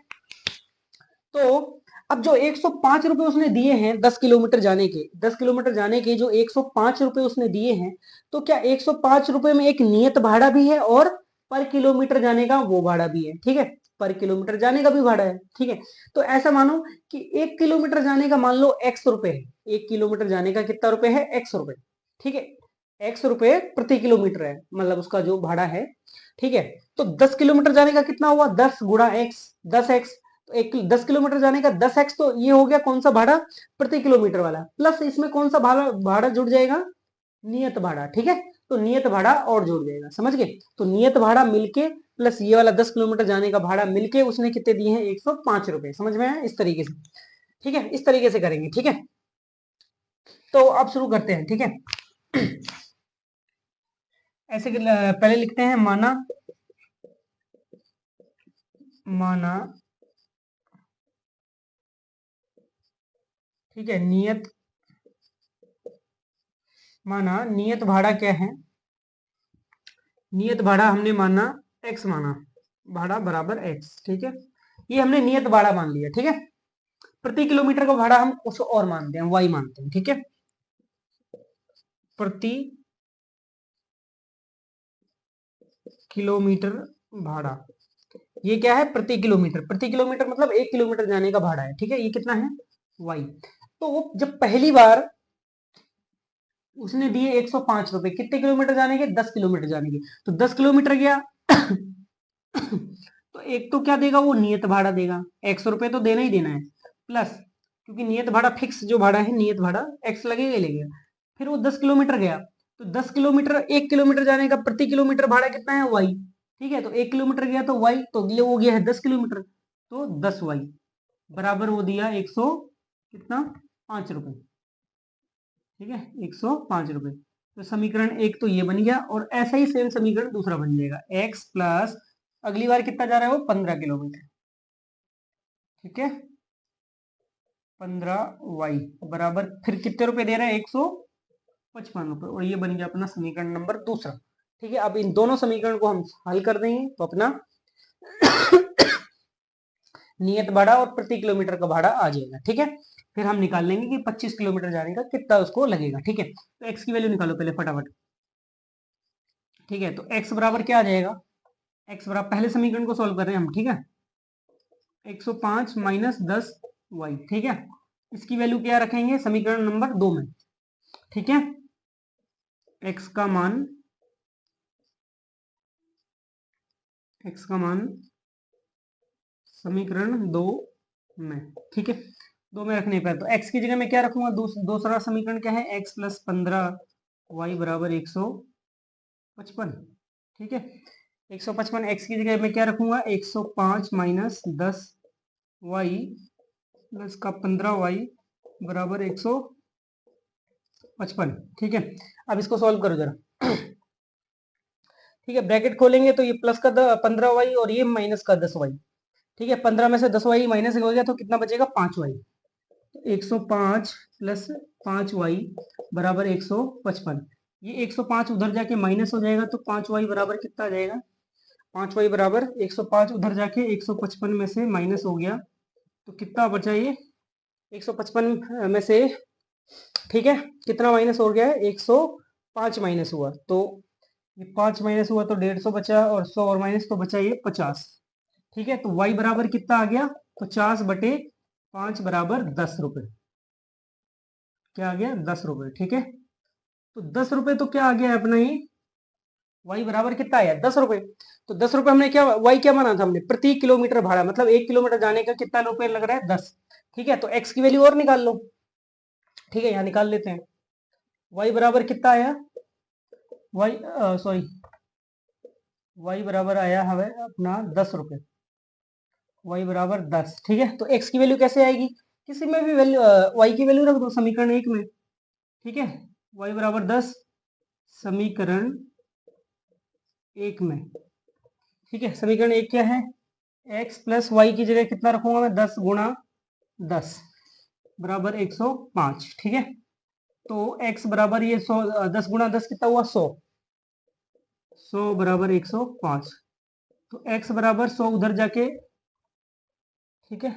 तो अब जो 105 रुपए उसने दिए हैं 10 किलोमीटर जाने के, 10 किलोमीटर जाने के जो 105 रुपए उसने दिए हैं, तो क्या 105 रुपए में एक नियत भाड़ा भी है और पर किलोमीटर जाने का वो भाड़ा भी है। ठीक है, पर किलोमीटर जाने का भी भाड़ा है। ठीक है, तो ऐसा मानो कि 1 किलोमीटर जाने का मान लो एक्स रुपए है, 1 किलोमीटर जाने का कितना रुपए है, एक्स रुपए। ठीक है, एक्स रुपए प्रति किलोमीटर है, मतलब उसका जो भाड़ा है। ठीक है, तो 10 किलोमीटर जाने का कितना हुआ, 10 गुणा एक्स, 10x। तो एक 10 किलोमीटर जाने का 10x, तो ये हो गया कौन सा भाड़ा, प्रति किलोमीटर वाला, प्लस इसमें कौन सा भाड़ा भाड़ा जुड़ जाएगा, नियत भाड़ा। ठीक है, तो नियत भाड़ा और जुड़ जाएगा। समझ गए? तो नियत भाड़ा मिलके प्लस ये वाला 10 किलोमीटर जाने का भाड़ा मिलके उसने कितने दिए हैं, 105 रुपए। समझ में आया? इस तरीके से। ठीक है, इस तरीके से करेंगे। ठीक है, तो अब शुरू करते हैं। ठीक है, ऐसे पहले लिखते हैं माना, माना, ठीक है, नियत, माना नियत भाड़ा क्या है, नियत भाड़ा हमने माना एक्स, माना भाड़ा बराबर एक्स। ठीक है, ये हमने नियत भाड़ा मान लिया। ठीक है, प्रति किलोमीटर का भाड़ा हम कुछ और मानते हैं, वाई मानते हैं। ठीक है, प्रति किलोमीटर भाड़ा, ये क्या है, प्रति किलोमीटर। प्रति किलोमीटर मतलब 1 किलोमीटर जाने का भाड़ा है। ठीक है, ये कितना है, वाई। तो जब पहली बार उसने दिए 105 रुपए, कितने किलोमीटर जाने के, 10 किलोमीटर जाने के, तो 10 किलोमीटर गया तो एक तो क्या देगा, वो नियत भाड़ा देगा, 100 रुपए तो देना ही देना है, प्लस क्योंकि नियत भाड़ा फिक्स जो भाड़ा है, नियत भाड़ा एक्स लगेगा ही लगेगा। फिर वो 10 किलोमीटर गया, तो 10 किलोमीटर, 1 किलोमीटर जाने का प्रति किलोमीटर भाड़ा कितना है, वाई। ठीक है, तो 1 किलोमीटर गया तो वाई, तो अगले वो गया है 10 किलोमीटर, तो 10 वाई बराबर वो दिया 100 कितना, 5 रुपए। ठीक है, 105 रुपए। तो समीकरण एक तो ये बन गया, और ऐसा ही सेम समीकरण दूसरा बन जाएगा, एक्स प्लस अगली बार कितना जा रहा है वो 15 किलोमीटर। ठीक है, 15 वाई बराबर फिर कितने रुपए दे रहा है, 100 ₹55 और ये बन गया अपना समीकरण नंबर दूसरा। ठीक है, अब इन दोनों समीकरण को हम हल कर देंगे तो अपना नियत भाड़ा और प्रति किलोमीटर का भाड़ा आ जाएगा। ठीक है, फिर हम निकाल लेंगे कि 25 किलोमीटर जाने का कितना उसको लगेगा। ठीक है, तो एक्स की वैल्यू निकालो पहले फटाफट। ठीक है, तो एक्स बराबर क्या आ जाएगा, एक्स बराबर पहले समीकरण को सॉल्व कर रहे हैं हम। ठीक है, 105 माइनस 10y। ठीक है, इसकी वैल्यू क्या रखेंगे समीकरण नंबर 2 में। ठीक है, x का मान समीकरण 2 में। ठीक है, 2 में रखने पर तो x की जगह मैं क्या रखूंगा, दूसरा समीकरण क्या है, x प्लस 15y बराबर 155। ठीक है, 155 x की जगह मैं क्या रखूंगा, 105 माइनस 10y प्लस का 15y बराबर 155। ठीक है, अब इसको सॉल्व करो जरा। ठीक है, ब्रैकेट खोलेंगे तो ये प्लस का 15y और ये माइनस का 10y। ठीक है, 15 में से 10y माइनस हो गया तो कितना बचेगा, 5y। 105 प्लस 5y बराबर 155। ये 105 उधर जाके माइनस हो जाएगा तो 5y बराबर कितना आ जाएगा, 5y बराबर 105 उधर जाके 155 में से माइनस हो गया तो कितना बचा ये 155 में से। ठीक है, कितना माइनस हो गया है, 105 माइनस हुआ तो ये 5 माइनस हुआ तो 150 बचा और 100 और माइनस तो बचा ये 50। ठीक है, तो y बराबर कितना आ गया, 50/5 बराबर 10 रुपए। क्या आ गया, 10 रुपए। ठीक है, तो 10 रुपए तो क्या आ गया अपना ये, y बराबर कितना आया, 10 रुपए। तो 10 रुपए हमने क्या, y क्या माना था हमने, प्रति किलोमीटर भाड़ा, मतलब 1 किलोमीटर जाने का कितना रुपए लग रहा है, 10। ठीक है, तो x की वैल्यू और निकाल लो। ठीक है, यहाँ निकाल लेते हैं। y बराबर कितना आया, y सॉरी y बराबर आया हमें अपना 10 रुपए। y बराबर 10। ठीक है, तो x की वैल्यू कैसे आएगी, किसी में भी वैल्यू y की वैल्यू रख दो समीकरण 1 में। ठीक है, y बराबर 10 समीकरण 1 में। ठीक है, समीकरण 1 क्या है, x प्लस वाई की जगह कितना रखूंगा मैं, 10 गुणा 10 बराबर 105। ठीक है, तो x बराबर ये 100, 10 गुणा 10 कितना हुआ, 100। 100 बराबर 105, तो x बराबर 100 उधर जाके। ठीक है,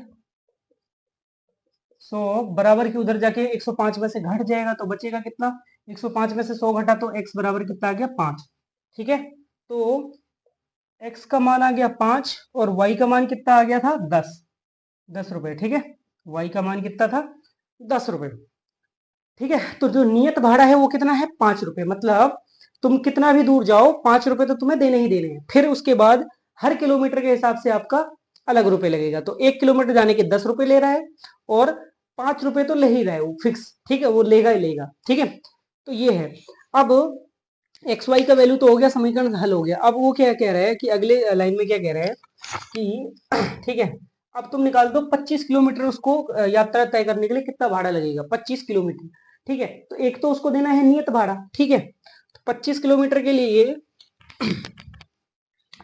100 बराबर की उधर जाके 105 में से घट जाएगा तो बचेगा कितना, 105 में से 100 घटा तो x बराबर कितना आ गया, 5। ठीक है, तो x का मान आ गया 5 और y का मान कितना आ गया था, 10 रुपए। ठीक है, y का मान कितना था, 10 रुपए। ठीक है, तो जो नियत भाड़ा है वो कितना है, 5 रुपए। मतलब तुम कितना भी दूर जाओ 5 रुपए तो तुम्हें देने ही देने हैं। फिर उसके बाद हर किलोमीटर के हिसाब से आपका अलग रुपए लगेगा। तो 1 किलोमीटर जाने के 10 रुपए ले रहा है और 5 रुपए तो ले ही रहा है वो फिक्स। ठीक है, वो लेगा ही लेगा। ठीक है, तो ये है। अब एक्स वाई का वैल्यू तो हो गया, समीकरण हल हो गया। अब वो क्या कह रहा है कि अगले लाइन में क्या कह रहा है कि ठीक है, अब तुम निकाल दो 25 किलोमीटर उसको यात्रा तय करने के लिए कितना भाड़ा लगेगा, 25 किलोमीटर। ठीक है, तो एक तो उसको देना है नियत भाड़ा। ठीक है, तो 25 किलोमीटर के लिए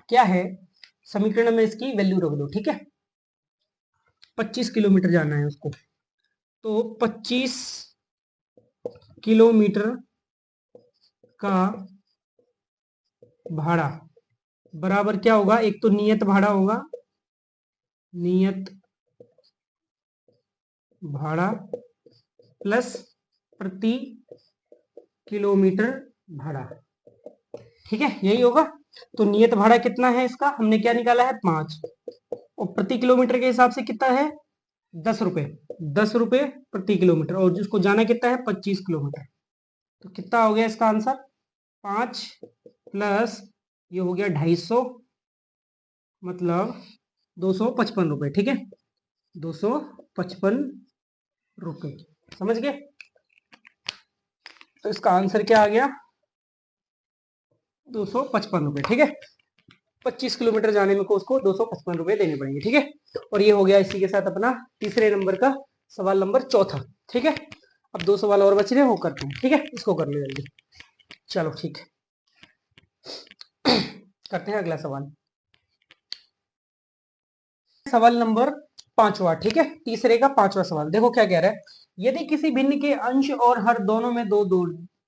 क्या है, समीकरण में इसकी वैल्यू रख दो। ठीक है, 25 किलोमीटर जाना है उसको, तो 25 किलोमीटर का भाड़ा बराबर क्या होगा, एक तो नियत भाड़ा होगा, नियत भाड़ा प्लस प्रति किलोमीटर भाड़ा। ठीक है, यही होगा। तो नियत भाड़ा कितना है इसका, हमने क्या निकाला है, 5, और प्रति किलोमीटर के हिसाब से कितना है, 10 रुपए। 10 रुपए प्रति किलोमीटर, और जिसको जाना कितना है, 25 किलोमीटर। तो कितना हो गया इसका आंसर, 5 प्लस ये हो गया 250, मतलब 255 रुपए। ठीक है, 255 रुपए, समझ गए। तो इसका आंसर क्या आ गया, 255 रुपए। ठीक है, 25 किलोमीटर जाने में को उसको 255 रुपए देने पड़ेंगे। ठीक है, और ये हो गया इसी के साथ अपना तीसरे नंबर का सवाल नंबर चौथा। ठीक है, अब 2 सवाल और बच रहे हैं, वो करते हैं। ठीक है, इसको कर लो जल्दी। चलो ठीक है, करते हैं अगला सवाल। सवाल नंबर 5वां। ठीक है, तीसरे का 5वां सवाल। देखो क्या कह रहा है, यदि किसी भिन्न के अंश और हर दोनों में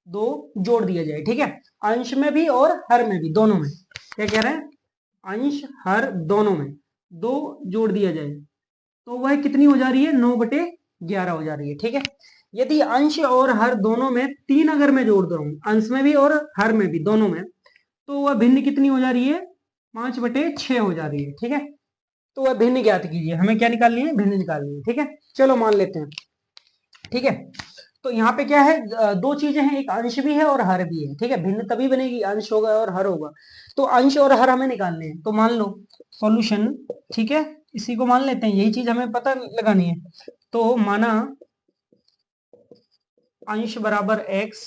दो जोड़ दिया जाए, ठीक है, अंश में भी और हर में भी, दोनों में। क्या कह रहे हैं, अंश हर दोनों में दो जोड़ दिया जाए, तो वह कितनी हो जा रही है, 9/11 हो जा रही है, ठीक है। यदि अंश और हर दोनों में 3 अगर मैं जोड़ दूं, अंश में भी और हर में भी, दोनों में, तो वह भिन्न कितनी हो जा रही है, 5/6 हो जा रही है, ठीक है। तो वह भिन्न ज्ञात कीजिए, हमें क्या निकालनी है, भिन्न निकालनी है, ठीक है। चलो मान लेते हैं, ठीक है। तो यहाँ पे क्या है, दो चीजें हैं, एक अंश भी है और हर भी है, ठीक है। भिन्न तभी बनेगी, अंश होगा और हर होगा। तो अंश और हर हमें निकालने हैं, तो मान लो सॉल्यूशन, ठीक है, इसी को मान लेते हैं, यही चीज हमें पता लगानी है। तो माना अंश बराबर x,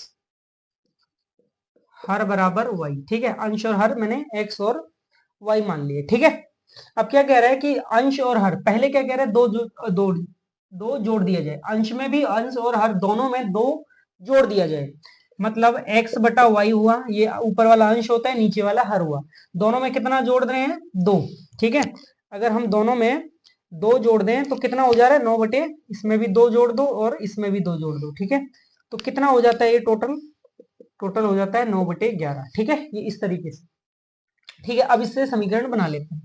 हर बराबर y, ठीक है। अंश और हर मैंने x और y मान लिए, ठीक है। अब क्या कह रहा है कि अंश और हर, पहले क्या कह रहा है, दो जोड़ दिया जाए, अंश में भी अंश और हर दोनों में दो जोड़ दिया जाए, मतलब x बटा y हुआ, ये ऊपर वाला अंश होता है, नीचे वाला हर हुआ, दोनों में कितना जोड़ रहे हैं, 2, ठीक है। अगर हम दोनों में 2 जोड़ दें तो कितना हो जा रहा है, 9 इसमें भी 2 जोड़ दो और इसमें भी 2 जोड़ दो, ठीक है। तो कितना हो जाता है ये, टोटल हो जाता है 9/11, ठीक है, ये इस तरीके से, ठीक है। अब इससे समीकरण बना लेते हैं,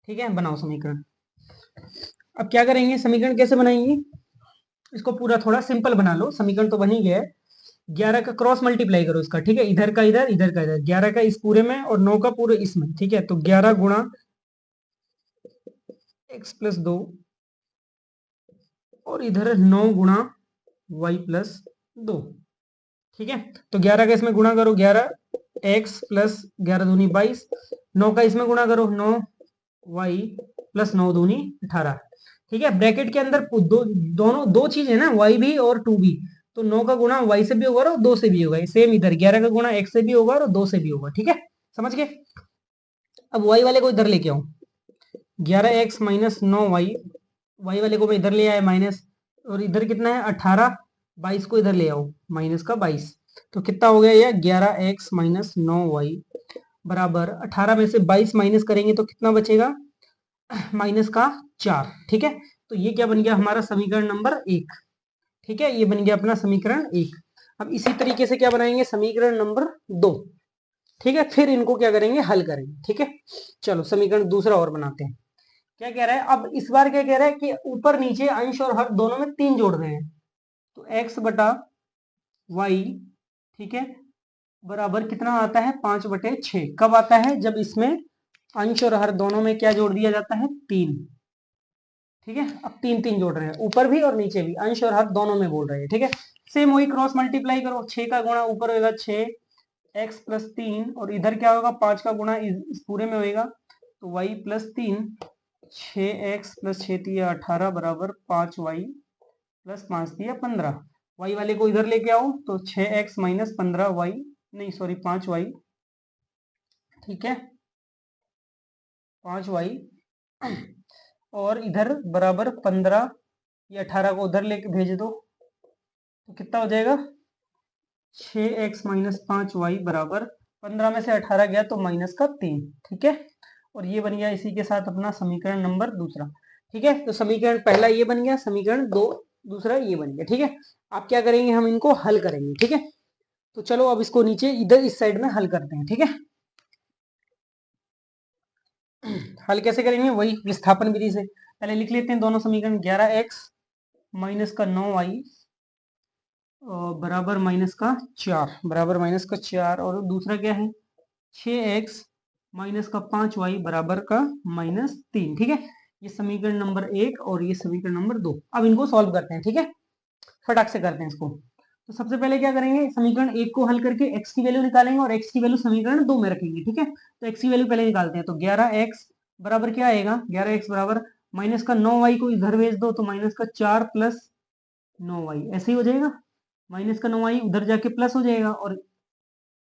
ठीक है, बनाओ समीकरण। अब क्या करेंगे, समीकरण कैसे बनाएंगे, इसको पूरा थोड़ा सिंपल बना लो, समीकरण तो बन ही गया है। 11 का क्रॉस मल्टीप्लाई करो इसका, ठीक है, इधर का इधर, इधर का इधर, 11 का इस पूरे में और 9 का पूरे इसमें, ठीक है। तो 11 गुणा x+2 और इधर 9 गुणा y+2, ठीक है। तो 11 का इसमें गुणा करो, 11x प्लस 11 दूनी 22, 9 का इसमें गुणा करो, 9y प्लस 9 दूनी 18, ठीक है। ब्रैकेट के अंदर दोनों दो चीज है ना, y भी और 2 भी, तो 9 का गुणा y से भी होगा और 2 से भी होगा, सेम इधर 11 का गुणा x से भी होगा और 2 से भी होगा, ठीक है, समझ गए। अब y वाले को इधर लेके आऊं, 11x माइनस 9y, y वाले को मैं इधर ले आया माइनस, और इधर कितना है 18, 22 को इधर ले आओ माइनस का 22, तो कितना हो गया ये, 11x माइनस 9y बराबर 18 में से 22 माइनस करेंगे तो कितना बचेगा, माइनस का 4, ठीक है। तो ये क्या बन गया हमारा, समीकरण नंबर 1, ठीक है, ये बन गया अपना समीकरण 1। अब इसी तरीके से क्या बनाएंगे, समीकरण नंबर 2, ठीक है, फिर इनको क्या करेंगे, हल करेंगे, ठीक है। चलो समीकरण दूसरा और बनाते हैं। क्या कह रहा है, अब इस बार क्या कह रहा है कि ऊपर नीचे अंश और हर दोनों में 3 जोड़ रहे हैं, तो x बटा y, ठीक है, बराबर कितना आता है, 5/6, कब आता है, जब इसमें अंश और हर दोनों में क्या जोड़ दिया जाता है, 3, ठीक है। अब 3 3 जोड़ रहे हैं, ऊपर भी और नीचे भी, अंश और हर दोनों में बोल रहे हैं, ठीक है। सेम वही क्रॉस मल्टीप्लाई करो, 6 का गुणा ऊपर होगा 6x+3 और इधर क्या होगा, 5 का गुणा इस पूरे में होगा, तो y+3, 6x प्लस 6×3 = 18 बराबर 5y प्लस 5×3 = 15, y वाले को इधर लेके आओ, तो 6x माइनस 15y, नहीं सॉरी 5y, ठीक है, 5y और इधर बराबर 15, ये 18 को उधर लेके भेज दो, तो कितना हो जाएगा, 6x माइनस 5y बराबर 15 में से 18 गया तो माइनस का 3, ठीक है। और ये बन गया इसी के साथ अपना समीकरण नंबर दूसरा, ठीक है। तो समीकरण पहला ये बन गया, समीकरण दूसरा ये बन गया, ठीक है। आप क्या करेंगे, हम इनको हल करेंगे, ठीक है। तो चलो अब इसको नीचे इधर इस साइड में हल करते हैं, ठीक है। हल कैसे करेंगे, वही विस्थापन विधि से, पहले लिख लेते हैं दोनों समीकरण, 11x माइनस का 9y बराबर माइनस का 4, बराबर माइनस का 4, और दूसरा क्या है, 6x माइनस का 5y बराबर का -3, ठीक है। ये समीकरण नंबर 1 और ये समीकरण नंबर 2। अब इनको सॉल्व करते हैं, ठीक है, फटाक से करते हैं इसको। तो सबसे पहले क्या करेंगे, समीकरण 1 को हल करके x की वैल्यू निकालेंगे और x की वैल्यू समीकरण 2 में रखेंगे, ठीक है। तो x की वैल्यू पहले निकालते हैं, तो 11x बराबर क्या आएगा, 11x बराबर माइनस का 9y को इधर भेज दो, तो माइनस का 4 प्लस 9y, ऐसे ही हो जाएगा, माइनस का 9y उधर जाके प्लस हो जाएगा, और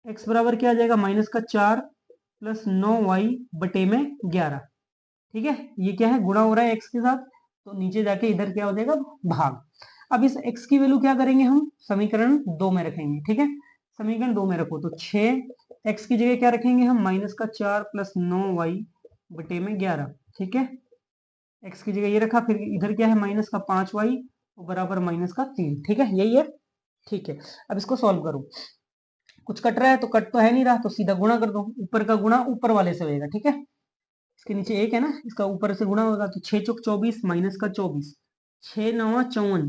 x बराबर क्या आ जाएगा, माइनस का 4 प्लस 9y बटे में 11, ठीक है। ये क्या है, गुणा हो रहा है x के साथ, तो नीचे जाके इधर क्या हो जाएगा, भाग। अब इस x की वैल्यू क्या करेंगे, हम समीकरण 2 में रखेंगे, ठीक है। समीकरण 2 में रखो, तो 6x की जगह क्या रखेंगे हम, माइनस का 4 प्लस 9y बटे में 11, ठीक है। x की जगह ये रखा, फिर इधर क्या है, माइनस का 5y बराबर माइनस का 3, ठीक है, यही है, ठीक है। अब इसको सॉल्व करो, कुछ कट रहा है तो कट तो है नहीं रहा, तो सीधा गुणा कर दो, ऊपर का गुणा ऊपर वाले से होएगा, ठीक है। इसके नीचे एक है ना, इसका ऊपर से गुणा होगा, तो 6 चौक 24 माइनस का 24, 6 9 54,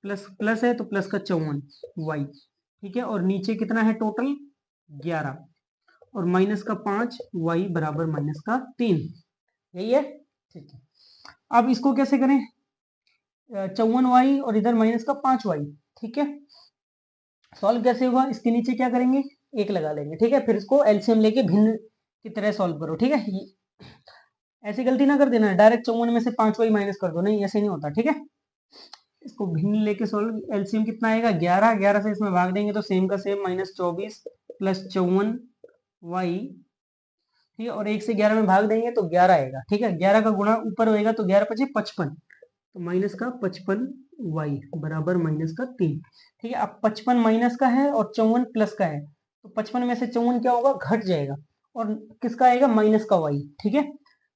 प्लस प्लस है तो प्लस का 54 वाई, ठीक है। और नीचे कितना है टोटल 11, और माइनस का 5 वाई बराबर माइनस का 3, यही है, ठीक है। अब इसको कैसे करें, 54 वाई और इधर माइनस का 5 वाई, ठीक है। सॉल्व कैसे होगा, इसके नीचे क्या करेंगे, एक लगा लेंगे, ठीक है। फिर इसको एलसीएम लेके भिन्न की तरह सॉल्व करो, ठीक है। ऐसी गलती ना कर देना डायरेक्ट 54 में से 5 वाई माइनस कर दो, नहीं ऐसे नहीं होता, ठीक है। इसको भिन्न लेके सॉल्व, एलसीएम कितना आएगा 11, 11 से इसमें भाग देंगे तो सेम का सेम माइनस 24 प्लस 54 वाई, ठीक है। और 1 से 11 में भाग देंगे तो 11 आएगा, ठीक है। 11 का गुणा ऊपर होएगा तो 11 पचे 55, तो माइनस का 55 वाई बराबर माइनस का 3, ठीक है। अब 55 माइनस का है और 54 प्लस का है, तो 55 में से 54 क्या होगा, घट जाएगा, और किसका आएगा, माइनस का वाई, ठीक है।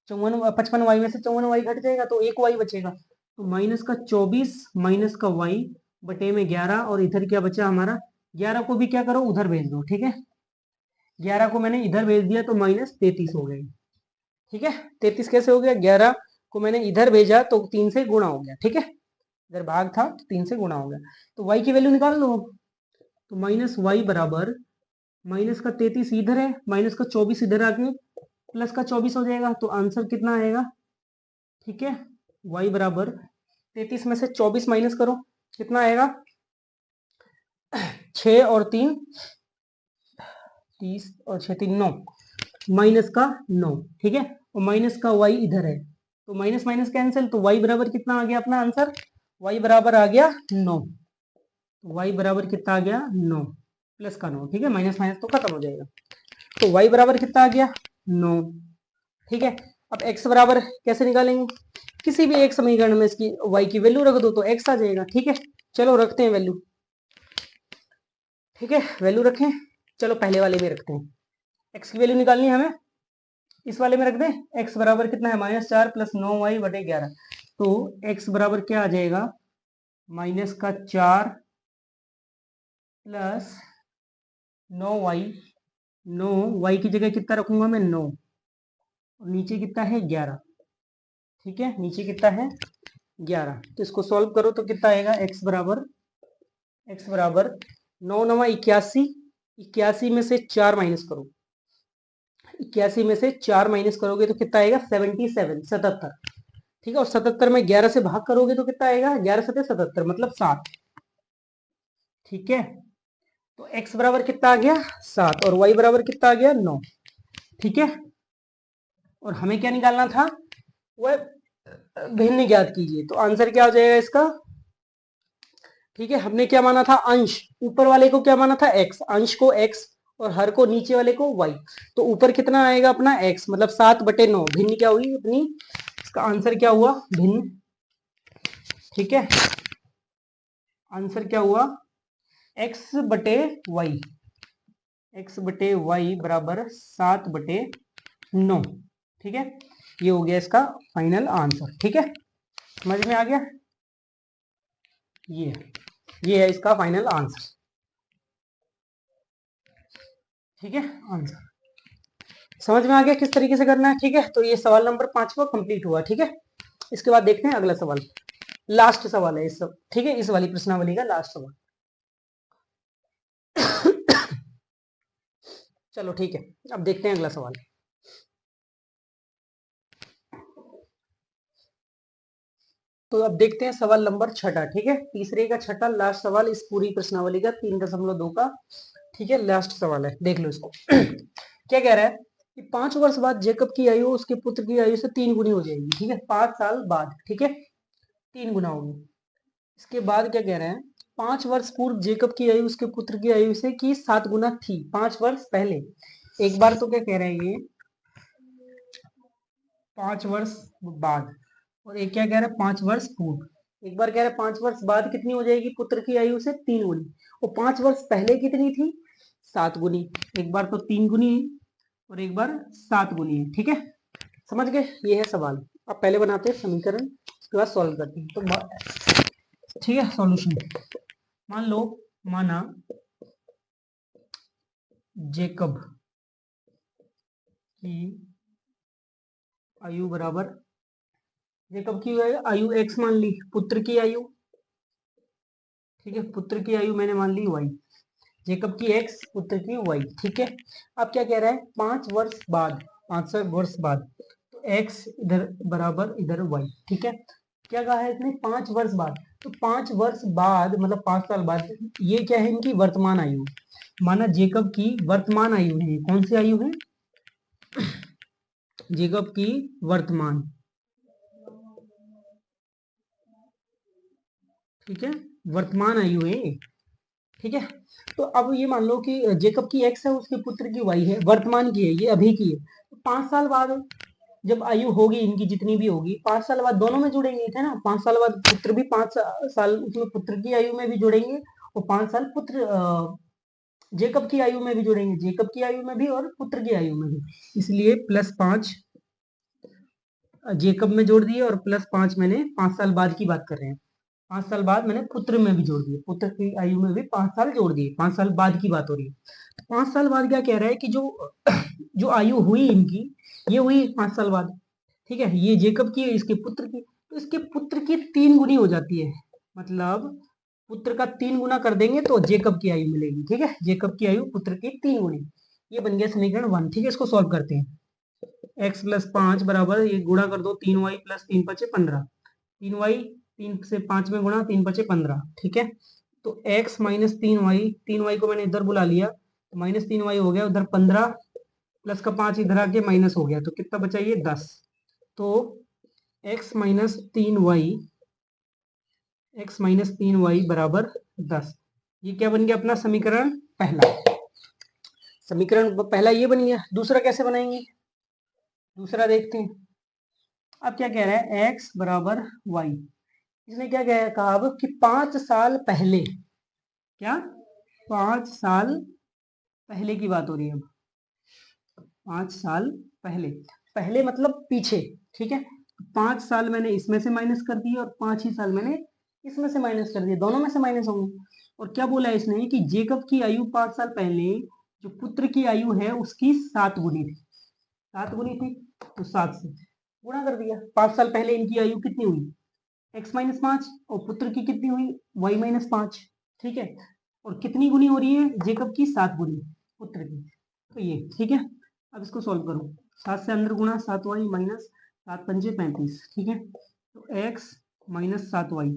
55 वाई में से 54 वाई घट जाएगा तो एक वाई बचेगा, तो माइनस का 24 माइनस का वाई बटे में 11, और इधर क्या बचा हमारा, 11 को भी क्या करो उधर भेज दो, ठीक है। 11 को मैंने इधर भेज दिया तो माइनस 33 हो गई, ठीक है। 33 कैसे हो गया, 11 को मैंने इधर भेजा तो 3 से गुणा हो गया, ठीक है। इधर भाग था तो 3 से गुणा हो गया, तो y की वैल्यू निकाल लो। तो माइनस वाई बराबर माइनस का 33 इधर है, माइनस का 24 इधर आके प्लस का 24 हो जाएगा, तो आंसर कितना आएगा, ठीक है। y बराबर 33 में से 24 माइनस करो, कितना आएगा 6 और 3 30 और 6 3 9, माइनस का 9, ठीक है। और माइनस का y इधर है, तो माइनस माइनस कैंसिल, तो y बराबर कितना आ गया अपना आंसर, y बराबर आ गया 9, y बराबर कितना आ गया 9 प्लस का 9, ठीक है। माइनस माइनस तो खत्म हो जाएगा, तो y बराबर कितना आ गया 9, ठीक है। अब x बराबर कैसे निकालेंगे, किसी भी एक समीकरण में इसकी y की वैल्यू रख दो तो x आ जाएगा, ठीक है। चलो रखते हैं वैल्यू, ठीक है, वैल्यू रखें। चलो पहले वाले में रखते हैं, x की वैल्यू निकालनी है हमें, इस वाले में रख दें। x बराबर कितना है -4 प्लस 9y बटे 11, तो x बराबर क्या आ जाएगा माइनस का 4 प्लस 9y, 9y की जगह कितना रखूंगा मैं 9, और नीचे कितना है 11, ठीक है। नीचे कितना है 11, तो इसको सॉल्व करो तो कितना आएगा x बराबर 9 9 81, 81 में से 4 माइनस करो, 81 में से 4 माइनस करोगे तो कितना आएगा 77 77, ठीक है। और 77 में 11 से भाग करोगे तो कितना आएगा 11 सते 77 मतलब 7, ठीक है। तो x बराबर कितना आ गया 7 और y बराबर कितना आ गया 9, ठीक है। और हमें क्या निकालना था, वह भिन्न ज्ञात कीजिए, तो आंसर क्या हो जाएगा इसका, ठीक है। हमने क्या माना था अंश, ऊपर वाले को क्या माना था x, अंश को x और हर को नीचे वाले को y, तो ऊपर कितना आएगा अपना x मतलब 7 बटे 9, भिन्न क्या हुई अपनी, इसका आंसर क्या हुआ भिन्न, ठीक है। आंसर क्या हुआ x बटे वाई, x बटे वाई बराबर 7 बटे 9, ठीक है। ये हो गया इसका फाइनल आंसर, ठीक है। समझ में आ गया, ये है इसका फाइनल आंसर, ठीक है। आंसर समझ में आ गया किस तरीके से करना है, ठीक है। तो ये सवाल नंबर 5वां कंप्लीट हुआ, ठीक है। इसके बाद देखते हैं अगला सवाल, लास्ट सवाल है इस सब, ठीक है, इस वाली प्रश्नावली का लास्ट सवाल। चलो ठीक है, अब देखते हैं अगला सवाल। तो अब देखते हैं सवाल नंबर 6, ठीक है, तीसरे का 6 लास्ट सवाल इस पूरी प्रश्नावली का 3.2 का, ठीक है, लास्ट सवाल है, देख लो इसको। क्या कह रहा है कि 5 वर्ष बाद जेकब की आयु उसके पुत्र की आयु से 3 गुनी हो जाएगी, ठीक है। 5 साल बाद, ठीक है, 3 गुना होगी। इसके बाद क्या कह रहे हैं, 5 वर्ष पूर्व जेकब की आयु उसके पुत्र की आयु से की 7 गुना थी 5 वर्ष पहले। एक बार तो क्या कह रहे हैं ये 5 वर्ष बाद, और एक क्या कह रहा है 5 वर्ष पूर्व। एक बार कह रहा है 5 वर्ष बाद कितनी हो जाएगी पुत्र की आयु से 3 गुनी, और 5 वर्ष पहले कितनी थी 7 गुनी। एक बार तो 3 गुनी और एक बार 7 गुनी है, ठीक है। समझ गए, ये है सवाल। अब पहले बनाते हैं समीकरण, उसके बाद सॉल्व करते हैं, तो ठीक है। सॉल्यूशन, मान लो माना जेकब की आयु बराबर, जेकब की आयु x मान ली, पुत्र की आयु, ठीक है, पुत्र की आयु मैंने मान ली y, जेकब की x, पुत्र की y, ठीक है। अब क्या कह रहा है, 5 वर्ष बाद, 5 वर्ष बाद, तो x इधर बराबर इधर y, ठीक है। क्या कहा है इसने, 5 वर्ष बाद, तो 5 वर्ष बाद मतलब 5 साल बाद, ये क्या है, इनकी वर्तमान आयु, माना जेकब की वर्तमान आयु है, कौन सी आयु है, जेकब की वर्तमान, ठीक है, वर्तमान आयु है, ठीक है। तो अब ये मान लो कि जेकब की एक्स है, उसके पुत्र की वाई है, वर्तमान की है, ये अभी की है, तो 5 साल बाद जब आयु होगी इनकी जितनी भी होगी, 5 साल बाद दोनों में जुड़ेंगे, है ना, 5 साल बाद पुत्र भी 5 साल उसमें पुत्र की आयु में भी जुड़ेंगे, और 5 साल पुत्र जेकब की आयु में भी जुड़ेंगे, जेकब की आयु में भी और पुत्र की आयु में भी, इसलिए +5 जेकब में जोड़ दिए और +5 मैंने 5 साल बाद की बात कर रहे हैं, 5 साल बाद मैंने पुत्र में भी जोड़ दिए, पुत्र की आयु में भी 5 साल जोड़ दिए, 5 साल बाद की बात हो रही है। 5 साल बाद क्या कह रहा है कि जो जो आयु हुई इनकी, ये हुई 5 साल बाद, ठीक है, ये जेकब की है, इसके पुत्र की, तो इसके पुत्र की 3 गुनी हो जाती है, मतलब पुत्र का 3 गुना कर देंगे तो जेकब की आयु मिलेगी, ठीक है, जेकब की आयु पुत्र की 3 गुनी, ये बन गया समीकरण 1, ठीक है। इसको सॉल्व करते हैं, x + 5 बराबर, ये गुणा कर दो, 3y + 3 × 5 = 15, 3y 3 से 5 में गुणा, 3 × 5 = 15, ठीक है। तो x - 3y, 3y को मैंने इधर बुला लिया, तो -3y हो गया, उधर 15 प्लस का 5 इधर आके माइनस हो गया, तो कितना बचा ये 10, तो x - 3y, x - 3y बराबर 10, ये क्या बन गया अपना समीकरण पहला, समीकरण पहला ये बन गया। दूसरा कैसे बनाएंगे, दूसरा देखते हैं। अब क्या कह रहा है, x बराबर y, इसने क्या कहा अब कि 5 साल पहले, क्या 5 साल पहले की बात हो रही है, अब 5 साल पहले, पहले मतलब पीछे, ठीक है, 5 साल मैंने इसमें से माइनस कर दिए और 5 ही साल मैंने इसमें से माइनस कर दिए, दोनों में से माइनस होंगे। और क्या बोला है इसने कि जेकब की आयु 5 साल पहले जो पुत्र की आयु है उसकी 7 गुनी थी, 7 गुनी थी, तो 7 से गुणा कर दिया। 5 साल पहले इनकी आयु कितनी हुई, x - 5, और पुत्र की कितनी हुई, y - 5, ठीक है, और कितनी गुनी हो रही है जेकब की, 7 गुनी पुत्र की, तो ये ठीक है। अब इसको सॉल्व करो, 7 से अंदर गुणा, 7y - 7 × 5 = 35, ठीक है, तो x - 7y,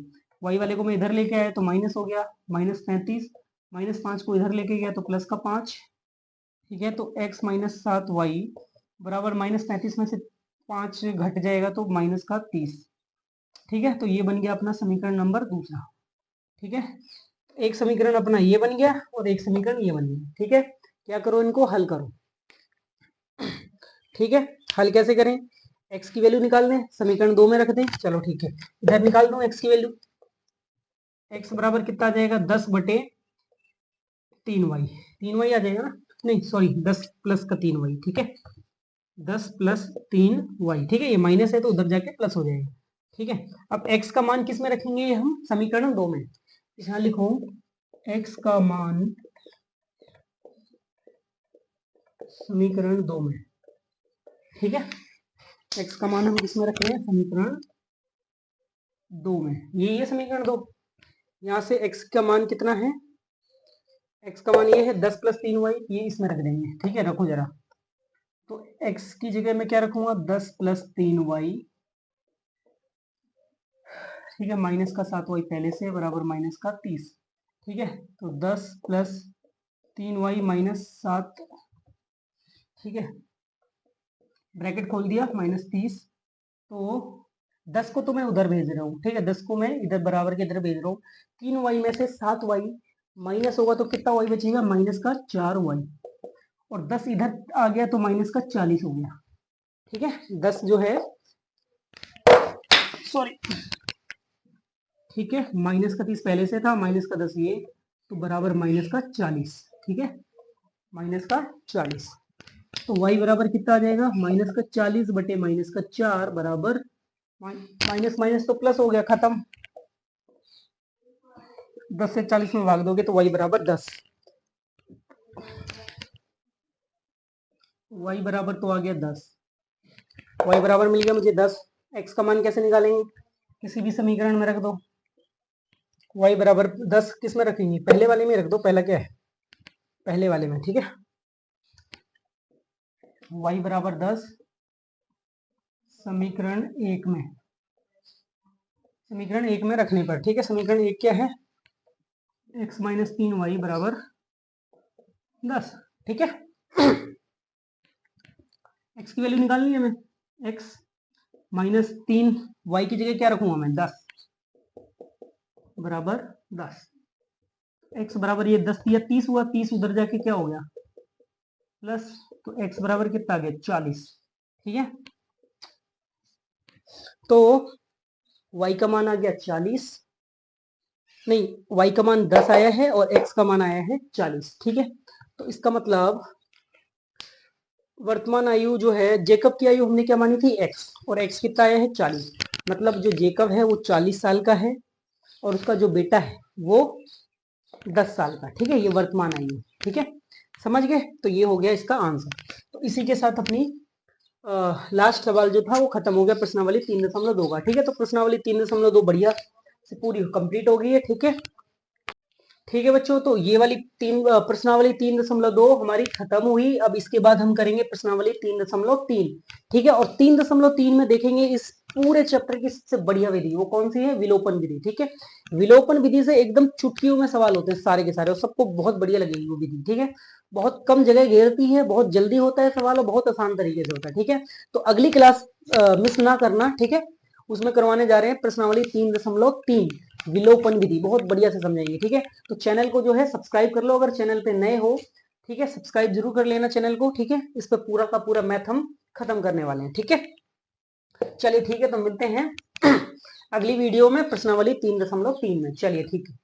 y वाले को मैं इधर लेके आया तो माइनस हो गया, -35, -5 को इधर लेके गया तो प्लस का 5, ठीक है, तो x - 7y बराबर -35 में से 5 घट जाएगा तो -30, ठीक है, तो ये बन गया अपना समीकरण नंबर दूसरा, ठीक है। एक समीकरण अपना ये बन गया और एक समीकरण ये बन गया, ठीक है। क्या करो, इनको हल करो, ठीक है। हल कैसे करें, x की वैल्यू निकाल दें, समीकरण 2 में रख दें, चलो ठीक है, इधर निकाल दूं x की वैल्यू, x बराबर कितना आ जाएगा, 10/3y, 3y आ जाएगा ना, नहीं सॉरी 10 प्लस का 3y, ठीक है, 10 + 3y, ठीक है, ये माइनस है तो उधर जाके प्लस हो जाएगा, ठीक है। अब x का मान किस में रखेंगे, ये हम समीकरण 2 में, यहाँ लिखो x का मान समीकरण 2 में, ठीक है, x का मान हम किसमें रख रहे हैं, समीकरण 2 में, ये समीकरण 2, यहाँ से x का मान कितना है, x का मान ये है 10 + 3y, ये इसमें रख देंगे, ठीक है, रखो जरा, तो x की जगह मैं क्या रखूंगा, 10 + 3y, ठीक है, माइनस का 7y पहले से बराबर -30, ठीक है, तो 10 + 3y - 7, ठीक है, ब्रैकेट खोल दिया, -30, तो 10 को तो मैं उधर भेज रहा हूँ, ठीक है, 10 को मैं इधर बराबर के इधर भेज रहा हूँ, 3y में से 7y माइनस होगा तो कितना y बचेगा, -4y, और 10 इधर आ गया तो -40 हो गया, ठीक है, 10 जो है सॉरी, ठीक है, -30 पहले से था, -10 ये, तो बराबर -40, ठीक है, -40, तो y बराबर कितना आ जाएगा, -40 बटे -4 बराबर माइनस माइनस तो प्लस हो गया, खत्म, 10 से 40 में भाग दोगे तो y बराबर 10, y बराबर तो आ गया 10, y बराबर मिल गया मुझे 10। x का मान कैसे निकालेंगे, किसी भी समीकरण में रख दो। y बराबर 10 किस में रखेंगे, पहले वाले में रख दो, पहला क्या है, पहले वाले में, ठीक है। y बराबर 10 समीकरण एक में, समीकरण एक में रखने पर, ठीक है। समीकरण एक क्या है, x माइनस 3y बराबर 10, ठीक है। x की वैल्यू निकालनी है हमें, x माइनस 3y की जगह क्या रखूंगा मैं, 10 बराबर 10। x बराबर ये 10 दिया 30 हुआ, 30 उधर जाके क्या हो गया प्लस, तो x बराबर कितना आ गया 40, ठीक है। तो y का मान आ गया 40, नहीं y का मान 10 आया है और x का मान आया है 40, ठीक है। तो इसका मतलब वर्तमान आयु जो है, जेकब की आयु हमने क्या मानी थी x, और x कितना आया है 40, मतलब जो जेकब है वो 40 साल का है और उसका जो बेटा है वो 10 साल का, ठीक है। ये वर्तमान आयु, ठीक है, समझ गए। तो ये हो गया इसका आंसर। तो इसी के साथ अपनी लास्ट सवाल जो था वो खत्म हो गया, प्रश्नावली 3.2 का, ठीक है। तो प्रश्नावली 3.2 बढ़िया से पूरी कंप्लीट हो गई है, ठीक है। ठीक है बच्चों, तो ये वाली प्रश्नावली 3.2 हमारी खत्म हुई। अब इसके बाद हम करेंगे प्रश्नावली 3.3, ठीक है। और 3.3 में देखेंगे इस पूरे चैप्टर की सबसे बढ़िया विधि, वो कौन सी है, विलोपन विधि, ठीक है। विलोपन विधि से एकदम चुटकियों में सवाल होते हैं सारे के सारे, और सबको बहुत बढ़िया लगेगी वो विधि, ठीक है। बहुत कम जगह घेरती है, बहुत जल्दी होता है सवाल और बहुत आसान तरीके से होता है, ठीक है। तो अगली क्लास मिस ना करना, ठीक है। उसमें करवाने जा रहे हैं प्रश्नावली 3.3 विलोपन विधि, बहुत बढ़िया से समझाएंगे, ठीक है। तो चैनल को जो है सब्सक्राइब कर लो अगर चैनल पे नए हो, ठीक है। सब्सक्राइब जरूर कर लेना चैनल को, ठीक है। इस पर पूरा का पूरा मैथ हम खत्म करने वाले हैं, ठीक है। चलिए ठीक है, तो मिलते हैं अगली वीडियो में प्रश्नावली 3.3 में। चलिए ठीक है।